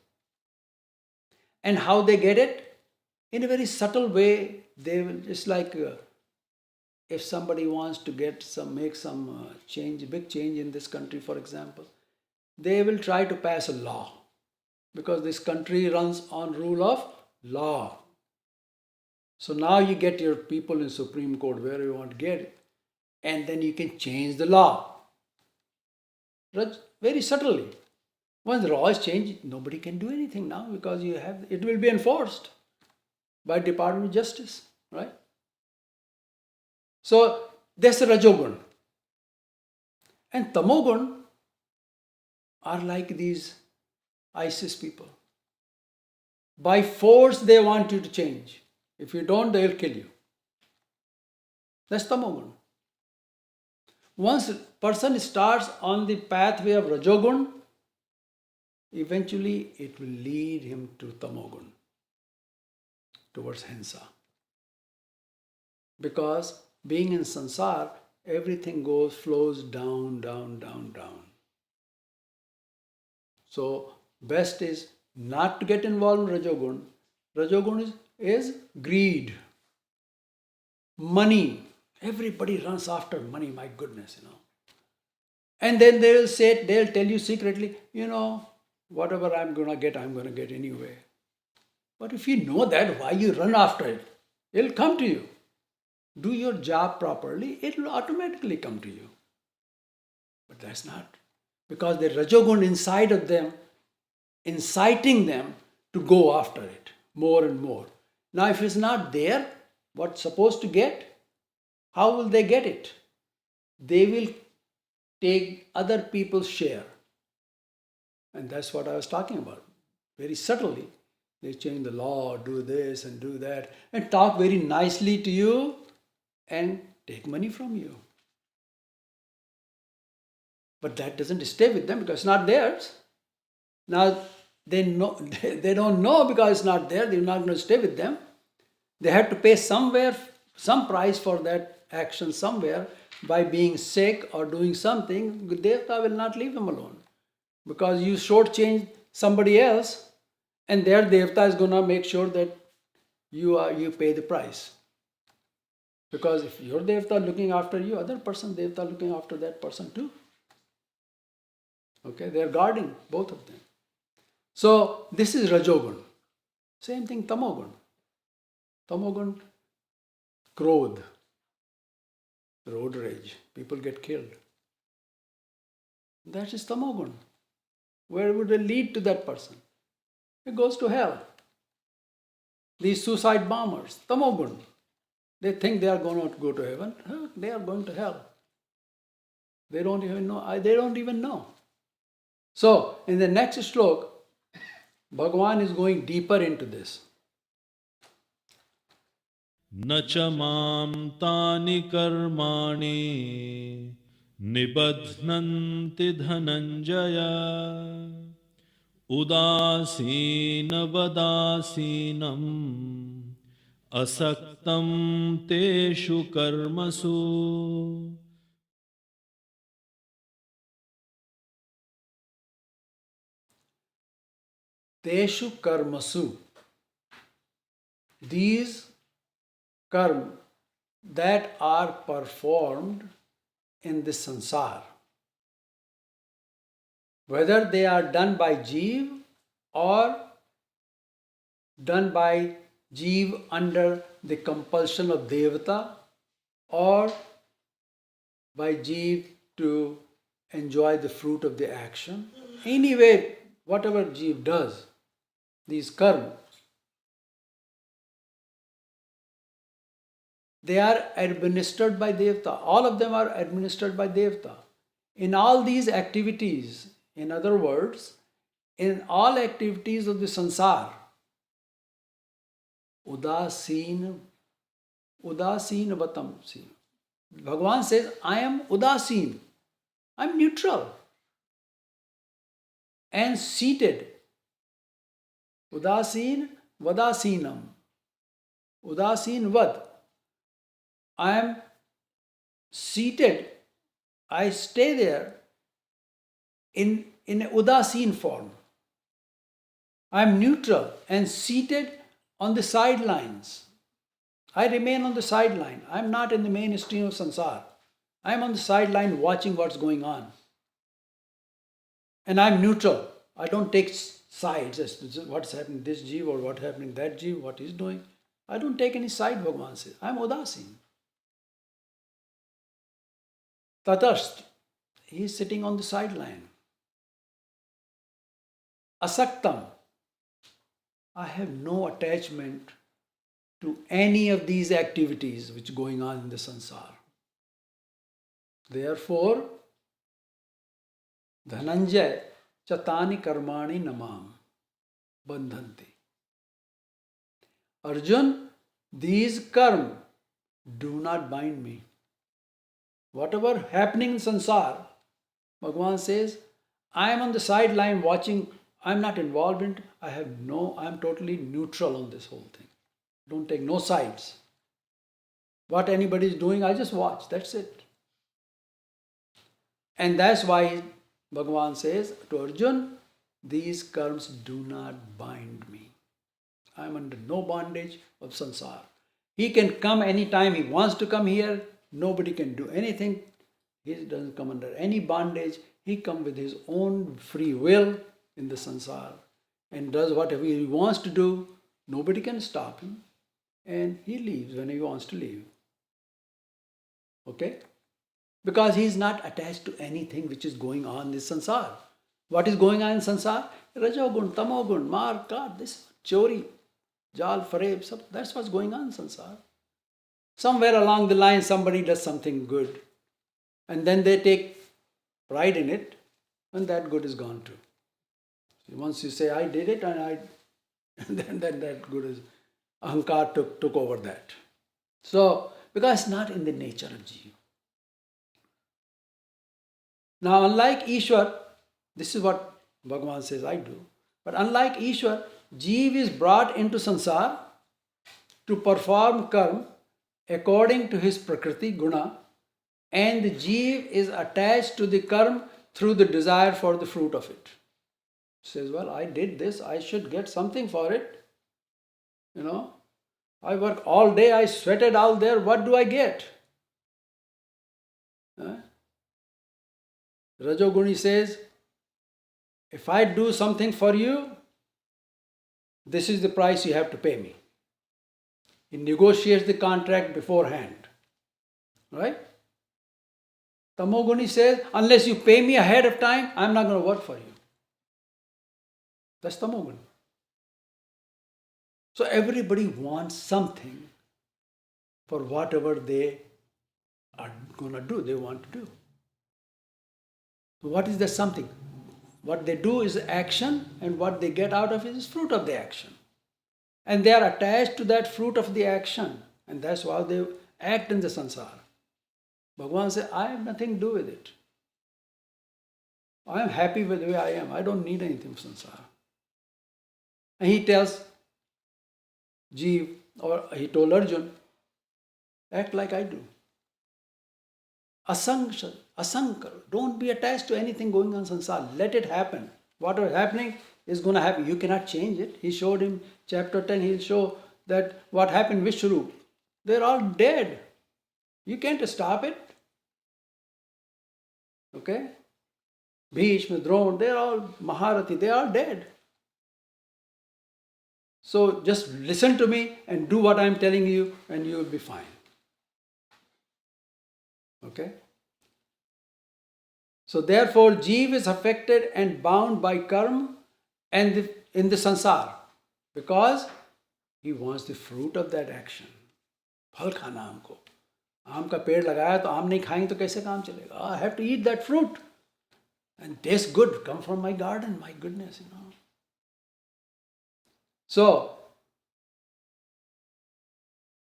And how they get it? In a very subtle way. They will, just like if somebody wants to make some change, big change in this country, for example, they will try to pass a law. Because this country runs on rule of law. So now you get your people in Supreme Court, where you want to get it. And then you can change the law. Very subtly. Once the law is changed, nobody can do anything now because it will be enforced by Department of Justice, right? So that's the Rajogun. And Tamogun are like these ISIS people. By force they want you to change. If you don't, they'll kill you. That's Tamogun. Once a person starts on the pathway of Rajogun, eventually it will lead him to Tamogun, towards Hinsa. Because being in sansar, everything flows down, down, down, down. So best is not to get involved in Rajogun. Rajogun is greed, money. Everybody runs after money, my goodness, And then they'll tell you secretly, whatever I'm going to get anyway. But if you know that, why you run after it? It'll come to you. Do your job properly, it will automatically come to you. But that's not. Because the Rajogun inside of them inciting them to go after it more and more. Now, if it's not there, what's supposed to get, how will they get it? They will take other people's share. And that's what I was talking about. Very subtly, they change the law, do this and do that, and talk very nicely to you and take money from you. But that doesn't stay with them because it's not theirs. Now, they know they don't know because it's not there, they're not going to stay with them. They have to pay somewhere, some price for that action somewhere by being sick or doing something. Devta will not leave them alone because you shortchange somebody else, and their Devta is going to make sure that you pay the price. Because if your Devta looking after you, other person Devta looking after that person too. Okay, they are guarding both of them. So this is Rajogun. Same thing Tamogun. Tamogun, Krodh, road rage, people get killed. That is Tamogun. Where would it lead to that person? It goes to hell. These suicide bombers, Tamogun, they think they are going to go to heaven. They are going to hell. They don't even know. They don't even know. So, in the next stroke, Bhagavan is going deeper into this. न च मां तानि कर्माणि निबध्नन्ति धनञ्जय उदासीनवदासीनम् असक्तं तेषु कर्मसु. Teshu karmasu. These karma that are performed in this sansar, whether they are done by Jeev or done by Jeev under the compulsion of Devata or by Jeev to enjoy the fruit of the action. Anyway, whatever Jeev does, these karma, they are administered by Devata. All of them are administered by Devata. In all these activities, in other words, in all activities of the sansar, udasin vatam. Bhagavan says, I am udasin. I am neutral and seated. Udasin vadasinam. Udasin vad. I am seated. I stay there in a udasin form. I am neutral and seated on the sidelines. I remain on the sideline. I am not in the mainstream of sansar. I am on the sideline watching what's going on. And I am neutral. I don't take sides as to what's happening this Jeev or what's happening that Jeev, what he's doing. I don't take any side, Bhagavan says. I am udasin. Tatastha, he is sitting on the sideline. Asaktam, I have no attachment to any of these activities which are going on in the sansar. Therefore, Dhananjay Chatani Karmani Namam Bandhanti. Arjun, these karma do not bind me. Whatever happening in sansar, Bhagavan says, I am on the sideline watching, I am not involved in it, I am totally neutral on this whole thing. Don't take no sides. What anybody is doing, I just watch, that's it. And that's why Bhagavan says to Arjun, these karmas do not bind me. I am under no bondage of sansar. He can come anytime he wants to come here. Nobody can do anything. He doesn't come under any bondage. He comes with his own free will in the sansar and does whatever he wants to do. Nobody can stop him. And he leaves when he wants to leave. Okay? Because he is not attached to anything which is going on in this sansar. What is going on in sansar? Rajogun, Tamogun, Mar, Kaat, this Chori, Jal, Fareb, that's what's going on in Sansar. Somewhere along the line, somebody does something good, and then they take pride in it, and that good is gone too. Once you say, I did it, and then that good is, Ahankar took over that. So, because it's not in the nature of Jiva. Now, unlike Ishwar, this is what Bhagavan says I do, but unlike Ishwar, Jiva is brought into Sansar to perform karma according to his Prakriti Guna, and the Jiva is attached to the karma through the desire for the fruit of it. Says, well, I did this, I should get something for it. I work all day, I sweated out there, what do I get? Rajoguni says, if I do something for you, this is the price you have to pay me. He negotiates the contract beforehand. Right? Tamoguni says, unless you pay me ahead of time, I'm not going to work for you. That's Tamoguni. So everybody wants something for whatever they are going to do, they want to do. So what is that something? What they do is action, and what they get out of it is fruit of the action. And they are attached to that fruit of the action, and that's why they act in the sansar. Bhagavan says, I have nothing to do with it. I am happy with the way I am. I don't need anything from sansar. And he tells Jeev, or he told Arjun, act like I do. Asankar, don't be attached to anything going on sansar. Let it happen. Whatever is happening is going to happen. You cannot change it. He showed him, chapter 10, he'll show that what happened with Vishwarup. They're all dead. You can't stop it. Okay? Bhishma, Drona, they're all Maharati, they are dead. So just listen to me and do what I'm telling you, and you will be fine. Okay? So therefore, Jeev is affected and bound by karma and in the sansar, because he wants the fruit of that action. फल खाना हमको. आम का पेड़ लगाया तो आम नहीं खाएंगे तो कैसे काम चलेगा? I have to eat that fruit and taste good. Come from my garden, my goodness, So,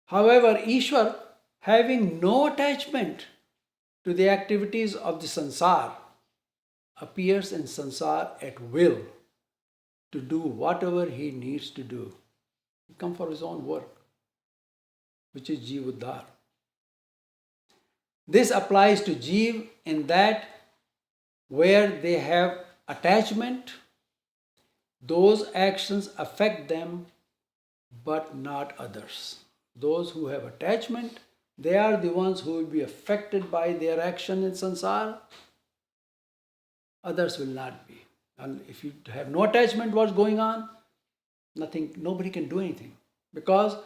however, Ishwar, having no attachment to the activities of the sansar, appears in sansar at will to do whatever he needs to do. He comes for his own work, which is Jeev Uddhar. This applies to Jeev in that where they have attachment, those actions affect them but not others. Those who have attachment, they are the ones who will be affected by their action in sansar. Others will not be. And if you have no attachment, what's going on? Nothing, nobody can do anything. Because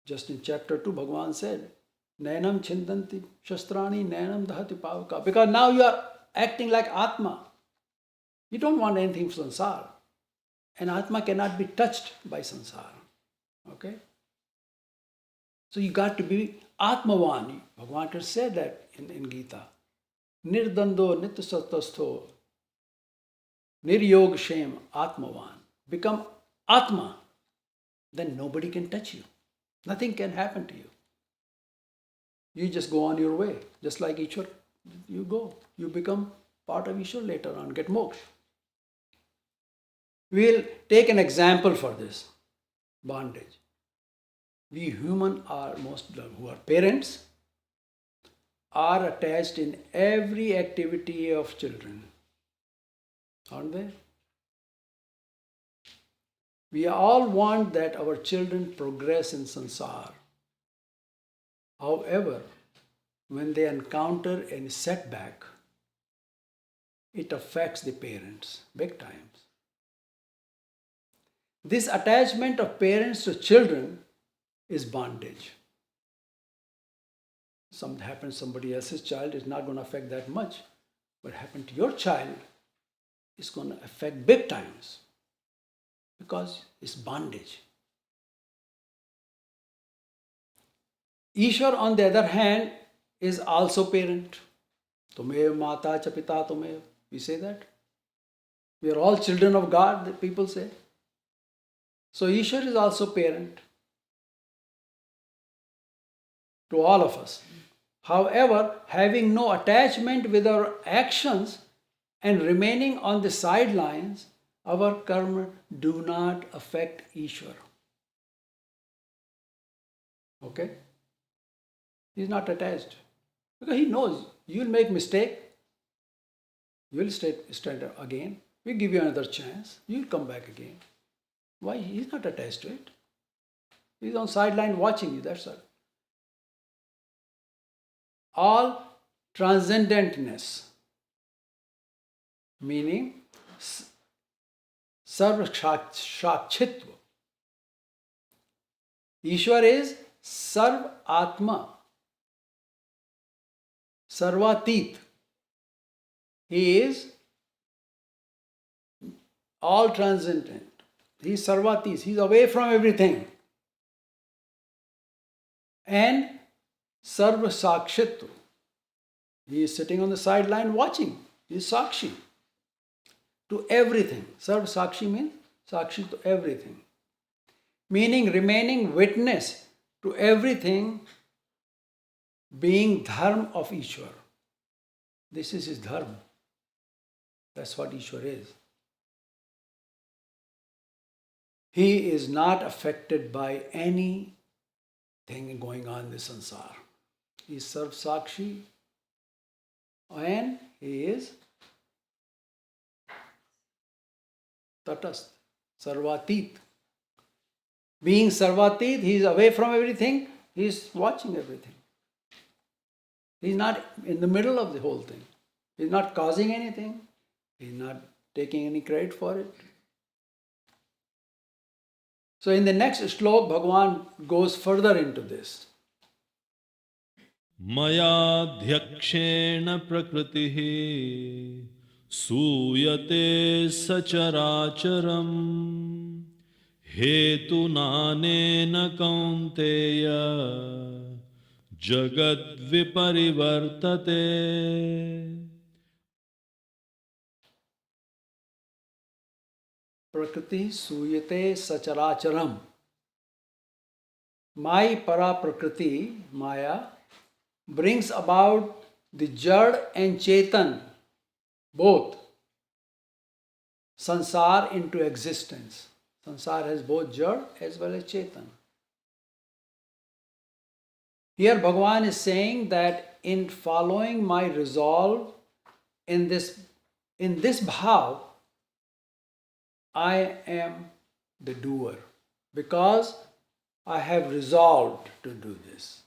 just in chapter 2, Bhagavan said, Nayanam chindanti shastrani nayanam dahati pavaka. Because now you are acting like Atma. You don't want anything from sansar. And Atma cannot be touched by sansar. Okay? So you got to be Atmavan. Bhagavan has said that in Gita. Nirdando nityasatastho niryog shem Atmavan. Become Atma. Then nobody can touch you. Nothing can happen to you. You just go on your way. Just like Ishwar, you go. You become part of Ishwar later on, get moksha. We'll take an example for this bondage. We human are who are parents are attached in every activity of children. Aren't they? We all want that our children progress in sansar. However, when they encounter any setback, it affects the parents big times. This attachment of parents to children is bondage. Something happens to somebody else's child, is not going to affect that much. What happened to your child it's going to affect big times because it's bondage. Ishwar, on the other hand, is also parent. Tumev mata cha pita tumev. We say that. We are all children of God, the people say. So Ishwar is also parent to all of us. However, having no attachment with our actions and remaining on the sidelines, our karma do not affect Ishwar. Okay? He's not attached. Because he knows you will make mistake. You will stand up again. We give you another chance. You will come back again. Why? He's not attached to it. He's on sideline watching you. That's all. All transcendentness, meaning sarva shakshitva. Ishwar is sarv atma, sarvatit. He is all transcendent. He is sarvatis. He is away from everything. And sarva sakshitva. He is sitting on the sideline watching. He is sakshi to everything. Sarva sakshi means sakshi to everything. Meaning remaining witness to everything, being dharma of Ishwar. This is his dharma. That's what Ishwar is. He is not affected by anything going on in the sansar. He is sarv sakshi and he is tatast, sarvatit. Being sarvatit, he is away from everything, he is watching everything. He is not in the middle of the whole thing. He is not causing anything. He is not taking any credit for it. So in the next slok, Bhagavan goes further into this. Mayadhyakshena prakritihi suyate sacharacharam hetu nanena kaunteya jagad viparivartate. Prakriti suyate sacharacharam. My para prakriti, Maya, brings about the Jad and Chetan, both, sansar into existence. Sansar has both Jad as well as Chetan. Here Bhagavan is saying that in following my resolve in this bhav, I am the doer because I have resolved to do this.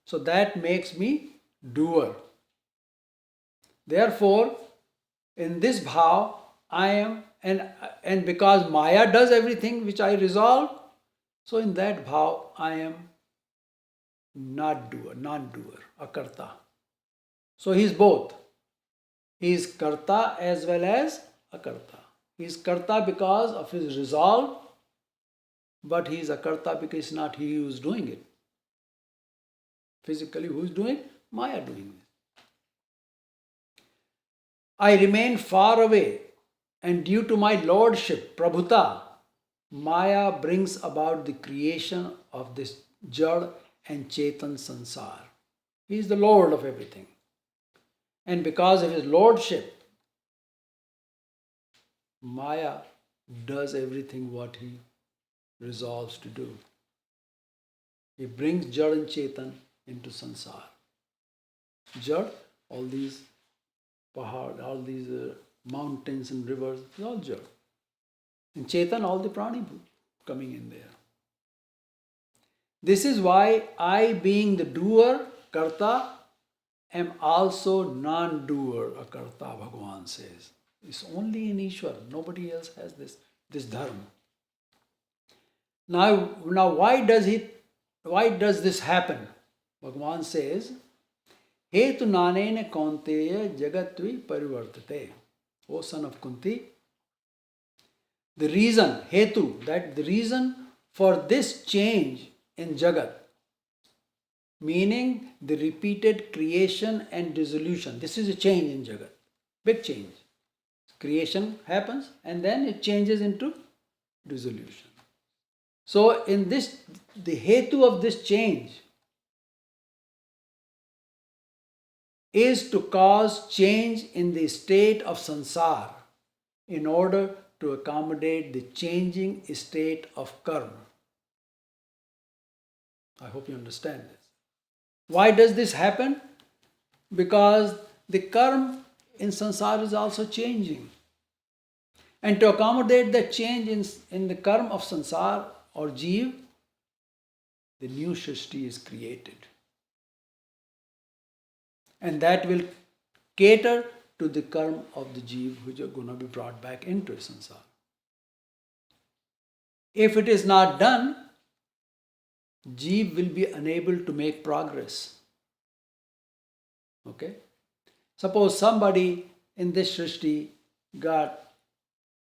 So that makes me doer. Therefore, in this bhav, I am, and because Maya does everything which I resolve, so in that bhav, I am not doer, non-doer, akarta. So he is both. He is karta as well as akarta. He is karta because of his resolve, but he is akarta because it's not he who is doing it. Physically, who is doing it? Maya doing it. I remain far away, and due to my lordship, Prabhuta, Maya brings about the creation of this Jad and Chetan Sansar. He is the Lord of everything. And because of his lordship, Maya does everything what he resolves to do. He brings Jad and Chetan into Sansar. Jad, all these pahad, all these mountains and rivers, it's all Jad. And Chetan, all the prani coming in there. This is why I, being the doer, karta, am also non-doer, akarta, Bhagavan says. It's only in Ishwar. Nobody else has this dharma. Now why does this happen? Bhagavan says, Hetu nanena kaunteya jagatvi parivartate. O son of Kunti, the reason, hetu, that the reason for this change in Jagat, meaning the repeated creation and dissolution. This is a change in Jagat, big change. Creation happens and then it changes into dissolution. So in this, the hetu of this change is to cause change in the state of samsara in order to accommodate the changing state of karma. I hope you understand this. Why does this happen? Because the karma in samsara is also changing. And to accommodate the change in the karma of samsara or jeev, the new shrishti is created. And that will cater to the karma of the jeev which are going to be brought back into samsara. If it is not done, jeev will be unable to make progress. Okay? Suppose somebody in this shrishti got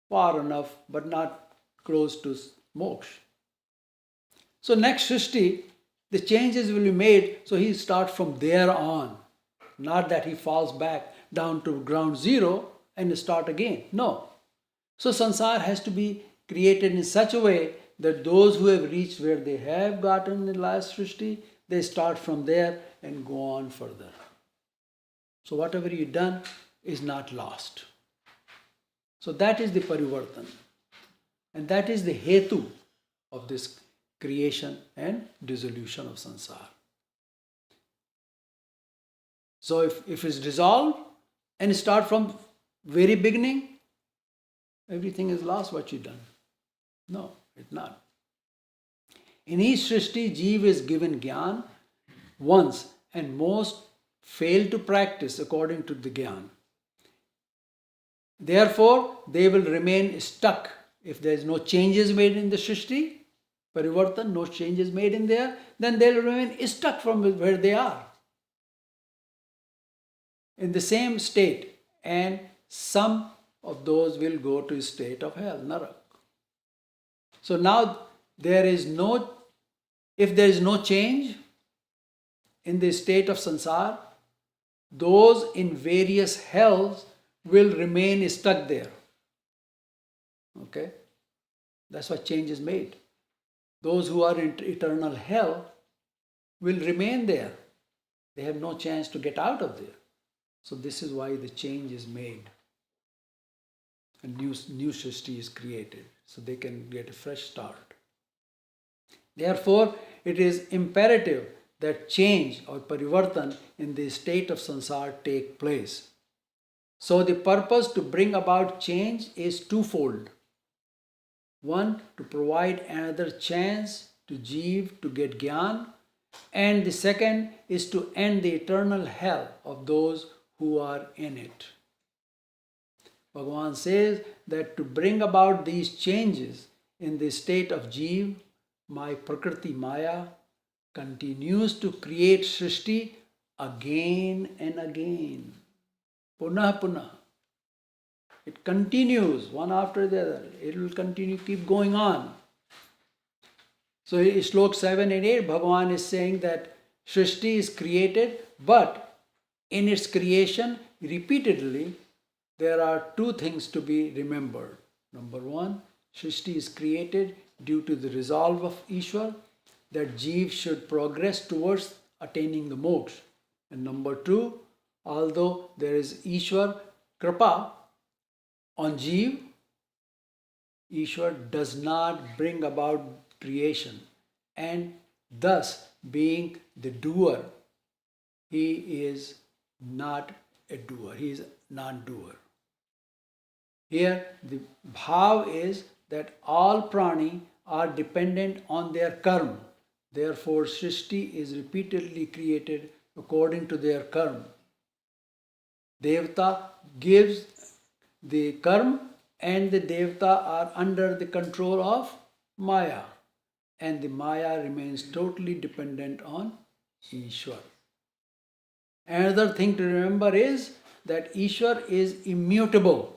far enough but not close to moksha. So next shrishti, the changes will be made, so he starts from there on. Not that he falls back down to ground zero and start again. No. So samsara has to be created in such a way that those who have reached where they have gotten the last shrishti, they start from there and go on further. So whatever you've done is not lost. So that is the parivartan. And that is the hetu of this creation and dissolution of samsara. So if it's dissolved and start from very beginning, everything is lost what you've done. No, it's not. In each shrishti, jeev is given jnana once and most fail to practice according to the jnana. Therefore, they will remain stuck. If there is no changes made in the shrishti, parivartan, no changes made in there, then they will remain stuck from where they are. In the same state, and some of those will go to a state of hell, narak. So now if there is no change in the state of samsara, those in various hells will remain stuck there. Okay? That's why change is made. Those who are in eternal hell will remain there. They have no chance to get out of there. So this is why the change is made. A new shrishti is created so they can get a fresh start. Therefore, it is imperative that change or parivartan in the state of samsara take place. So the purpose to bring about change is twofold. One, to provide another chance to jeev to get jnana, and the second is to end the eternal hell of those who are in it. Bhagavan says that to bring about these changes in the state of jeev, my prakriti maya continues to create shrishti again and again. Punah punah. It continues one after the other. It will continue, keep going on. So in Shlok 7 and 8, Bhagavan is saying that shrishti is created, but in its creation, repeatedly, there are two things to be remembered. Number one, shrishti is created due to the resolve of Ishwar that jeev should progress towards attaining the moksha. And number two, although there is Ishwar kripa on jeev, Ishwar does not bring about creation, and thus being the doer, he is not a doer, he is non-doer. Here the bhav is that all prani are dependent on their karma. Therefore, shrishti is repeatedly created according to their karma. Devata gives the karma, and the devata are under the control of maya, and the maya remains totally dependent on Ishwar. Another thing to remember is that Ishwar is immutable.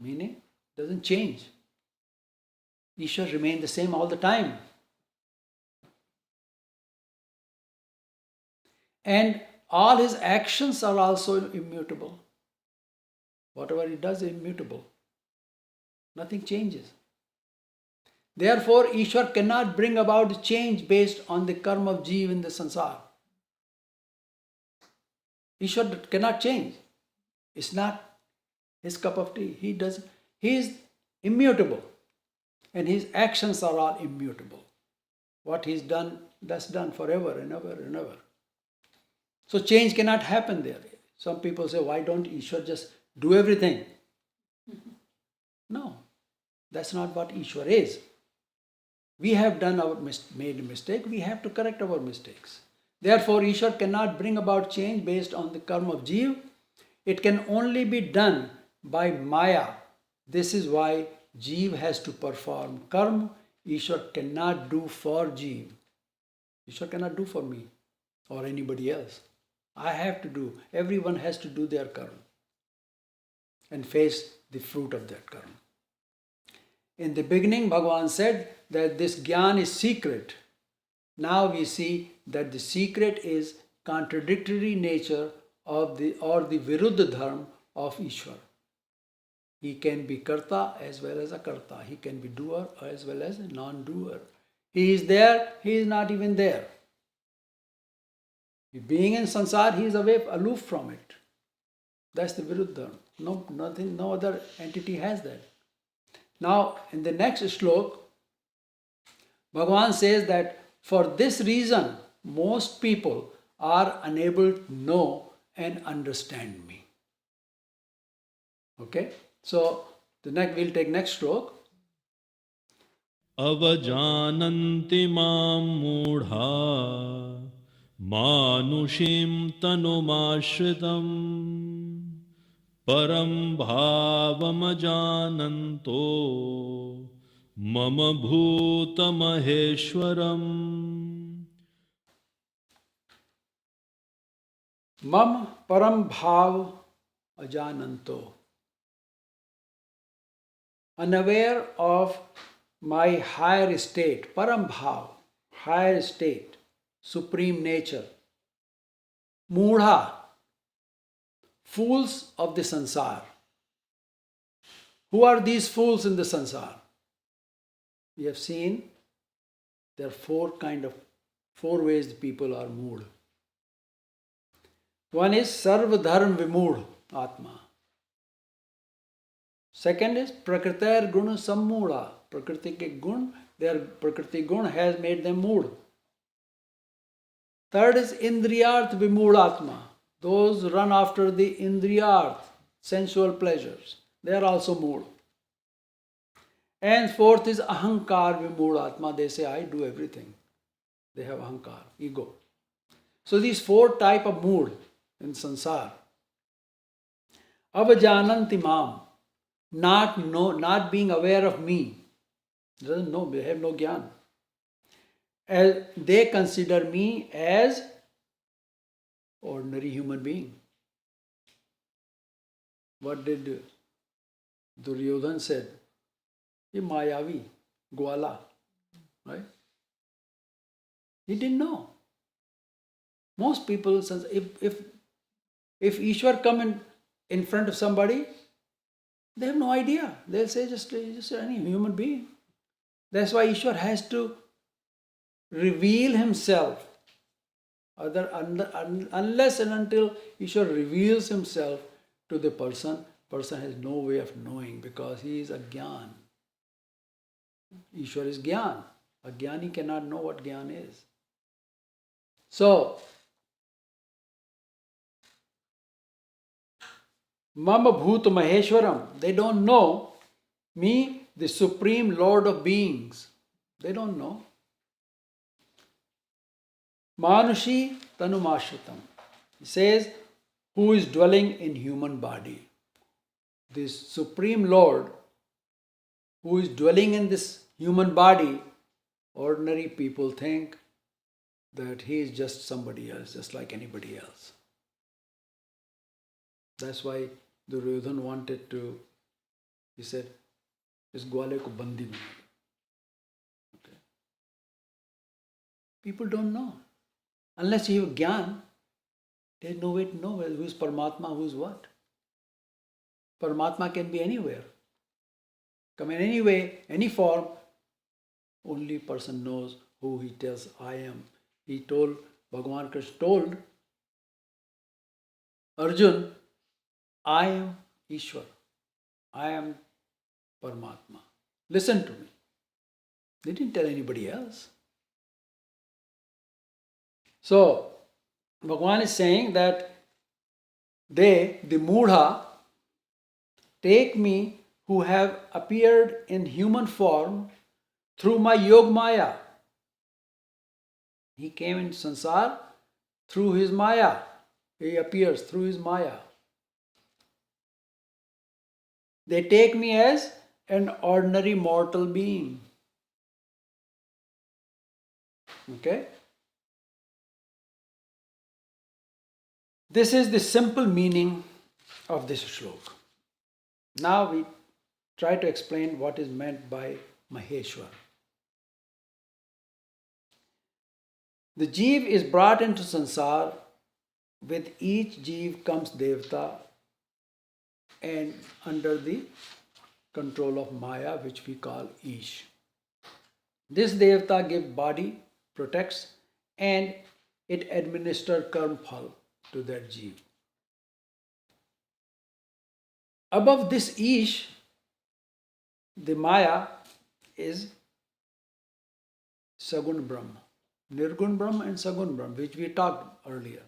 Meaning, doesn't change. Ishwar remains the same all the time. And all his actions are also immutable. Whatever he does is immutable. Nothing changes. Therefore, Ishwar cannot bring about change based on the karma of Jeev in the sansar. Ishwar cannot change. It's not his cup of tea. He is immutable. And his actions are all immutable. What he's done, that's done forever and ever and ever. So change cannot happen there. Some people say, why don't Ishwar just do everything? No, that's not what Ishwar is. We have made a mistake, we have to correct our mistakes. Therefore, Ishwar cannot bring about change based on the karma of Jeev. It can only be done by Maya. This is why Jeev has to perform karma. Ishwar cannot do for Jeev. Ishwar cannot do for me or anybody else. I have to do. Everyone has to do their karma and face the fruit of that karma. In the beginning, Bhagavan said that this Gyan is secret. Now we see that the secret is contradictory nature of the Viruddha Dharma of Ishwar. He can be Karta as well as a Karta. He can be doer as well as a non-doer. He is there, he is not even there. Being in sansar, he is away, aloof from it. That's the Viruddha. No other entity has that. Now, in the next slok, Bhagavan says that for this reason, most people are unable to know and understand me. Okay? So, we'll take next slok. Avajananti mam mudha manushim tanumashritam param bhavamajananto mama bhutamaheshwaram. Mam param bhav ajananto. Unaware of my higher state, param bhav, higher state, supreme nature. Mudha, fools of the sansar. Who are these fools in the sansar? We have seen there are four ways the people are mood. One is sarva dharma vimood atma. Second is prakritir guna sammoda. Prakriti ke gun, their prakriti gun has made them mood. Third is indriyarth vimood atma. Those run after the indriyarth, sensual pleasures. They are also mood. And fourth is ahankar vimood atma. They say, I do everything. They have ahankar, ego. So these four type of mood in sansar. Avajananti mam. Not being aware of me. Doesn't know, they have no gyan. As they consider me as ordinary human being. What did Duryodhan said? Ye Mayavi, Gwala, right? He didn't know. Most people, if Ishwar come in front of somebody, they have no idea. They'll say just any human being. That's why Ishwar has to reveal himself. Unless and until Ishwar reveals himself to the person has no way of knowing because he is a Gyan. Ishwar is Gyan. A Gyani cannot know what Gyan is. So, Mama Bhuta Maheshwaram, they don't know me, the Supreme Lord of Beings. They don't know. Manushi Tanumashritam. He says, who is dwelling in human body. This Supreme Lord, who is dwelling in this human body, ordinary people think that he is just somebody else, just like anybody else. That's why Duryodhan wanted to He said, इस ग्वाले को बंदी बना दो. Okay. People don't know. Unless you have gyan, there's no way to know who is Paramatma, who is what. Paramatma can be anywhere. Come in any way, any form. Only person knows who he tells I am. He told, Bhagavan Krishna told Arjun, I am Ishwar. I am Paramatma. Listen to me. They didn't tell anybody else. So, Bhagavan is saying that they, the Mudha, take me who have appeared in human form through my Yog Maya. He came in Sansar through his Maya. He appears through his Maya. They take me as an ordinary mortal being. Okay? This is the simple meaning of this shloka. Now we try to explain what is meant by Maheshwar. The Jeev is brought into Sansar. With each Jeev comes Devta, and under the control of Maya, which we call Ish. This Devta gives body, protects, and it administers karma phal to that Jeev. Above this Ish, the Maya is Sagun Brahma, Nirgun Brahma and Sagun Brahma, which we talked earlier.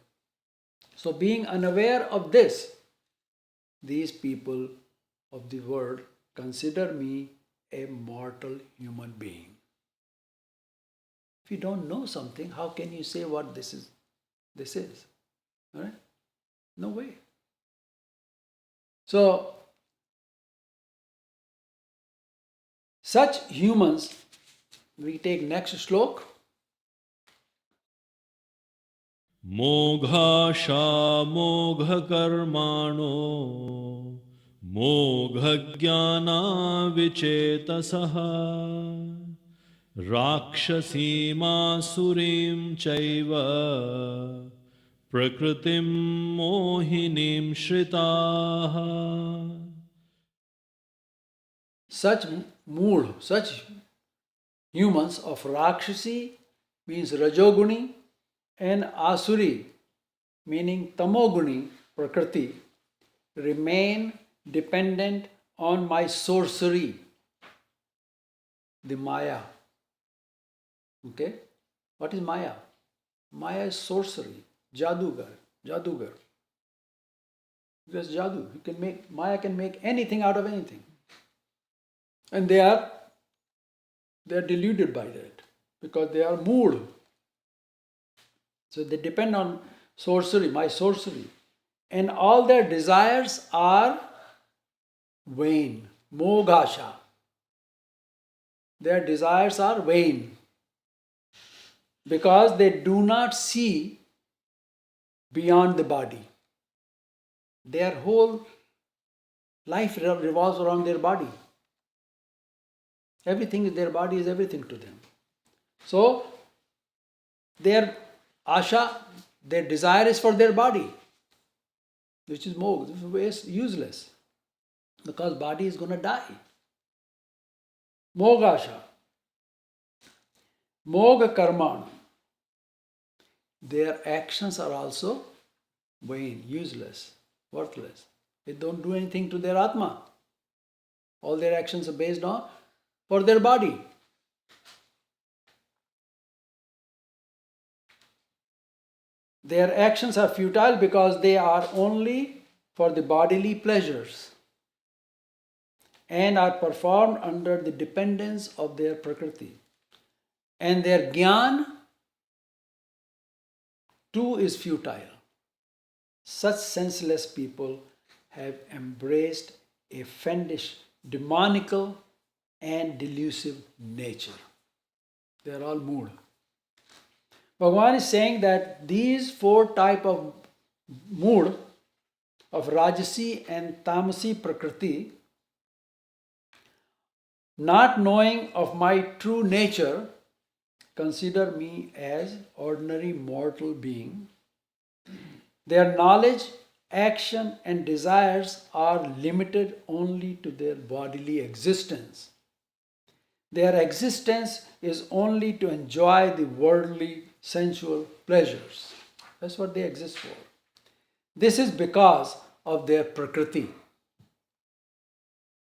So being unaware of this, these people of the world consider me a mortal human being. If you don't know something, how can you say what this is? All right? No way. So, such humans, we take next slok. मोघाशा मोघकर्माणो मोघज्ञाना विचेतसः राक्षसीमासुरीं चैव प्रकृतिं मोहिनीं श्रिताः. Such mood, such humans of Rakshasi means Rajoguni and Asuri meaning Tamoguni, Prakriti, remain dependent on my sorcery, the Maya. Okay? What is Maya? Maya is sorcery, Jadugar. Because Jadu, Maya can make anything out of anything. And they are deluded by that because they are mood. So they depend on sorcery, my sorcery. And all their desires are vain, mogasha. Their desires are vain because they do not see beyond the body. Their whole life revolves around their body. Everything in their body is everything to them. So, their asha, their desire is for their body, which is mog, this is useless because body is going to die. Mogasha. Moga karman. Their actions are also vain, useless, worthless. They don't do anything to their atma. All their actions are based on for their body. Their actions are futile because they are only for the bodily pleasures and are performed under the dependence of their prakriti. And their jnana too is futile. Such senseless people have embraced a fiendish, demonical, and delusive nature. They are all mood. Bhagavan is saying that these four types of mood of Rajasi and Tamasi Prakriti Not knowing of my true nature, consider me as ordinary mortal being. Their knowledge, action, and desires are limited only to their bodily existence. Their existence is only to enjoy the worldly, sensual pleasures. That's what they exist for. This is because of their prakriti,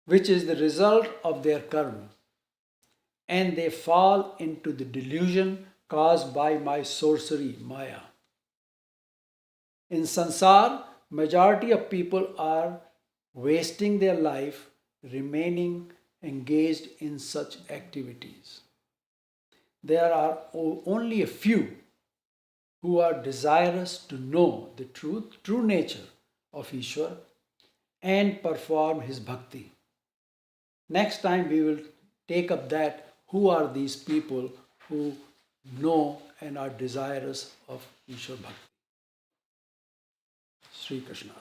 which is the result of their karma, and they fall into the delusion caused by my sorcery, Maya. In sansar, majority of people are wasting their life remaining engaged in such activities. There are only a few who are desirous to know the true nature of Ishwar and perform his bhakti. Next time we will take up that who are these people who know and are desirous of Ishwar bhakti. Sri Krishna.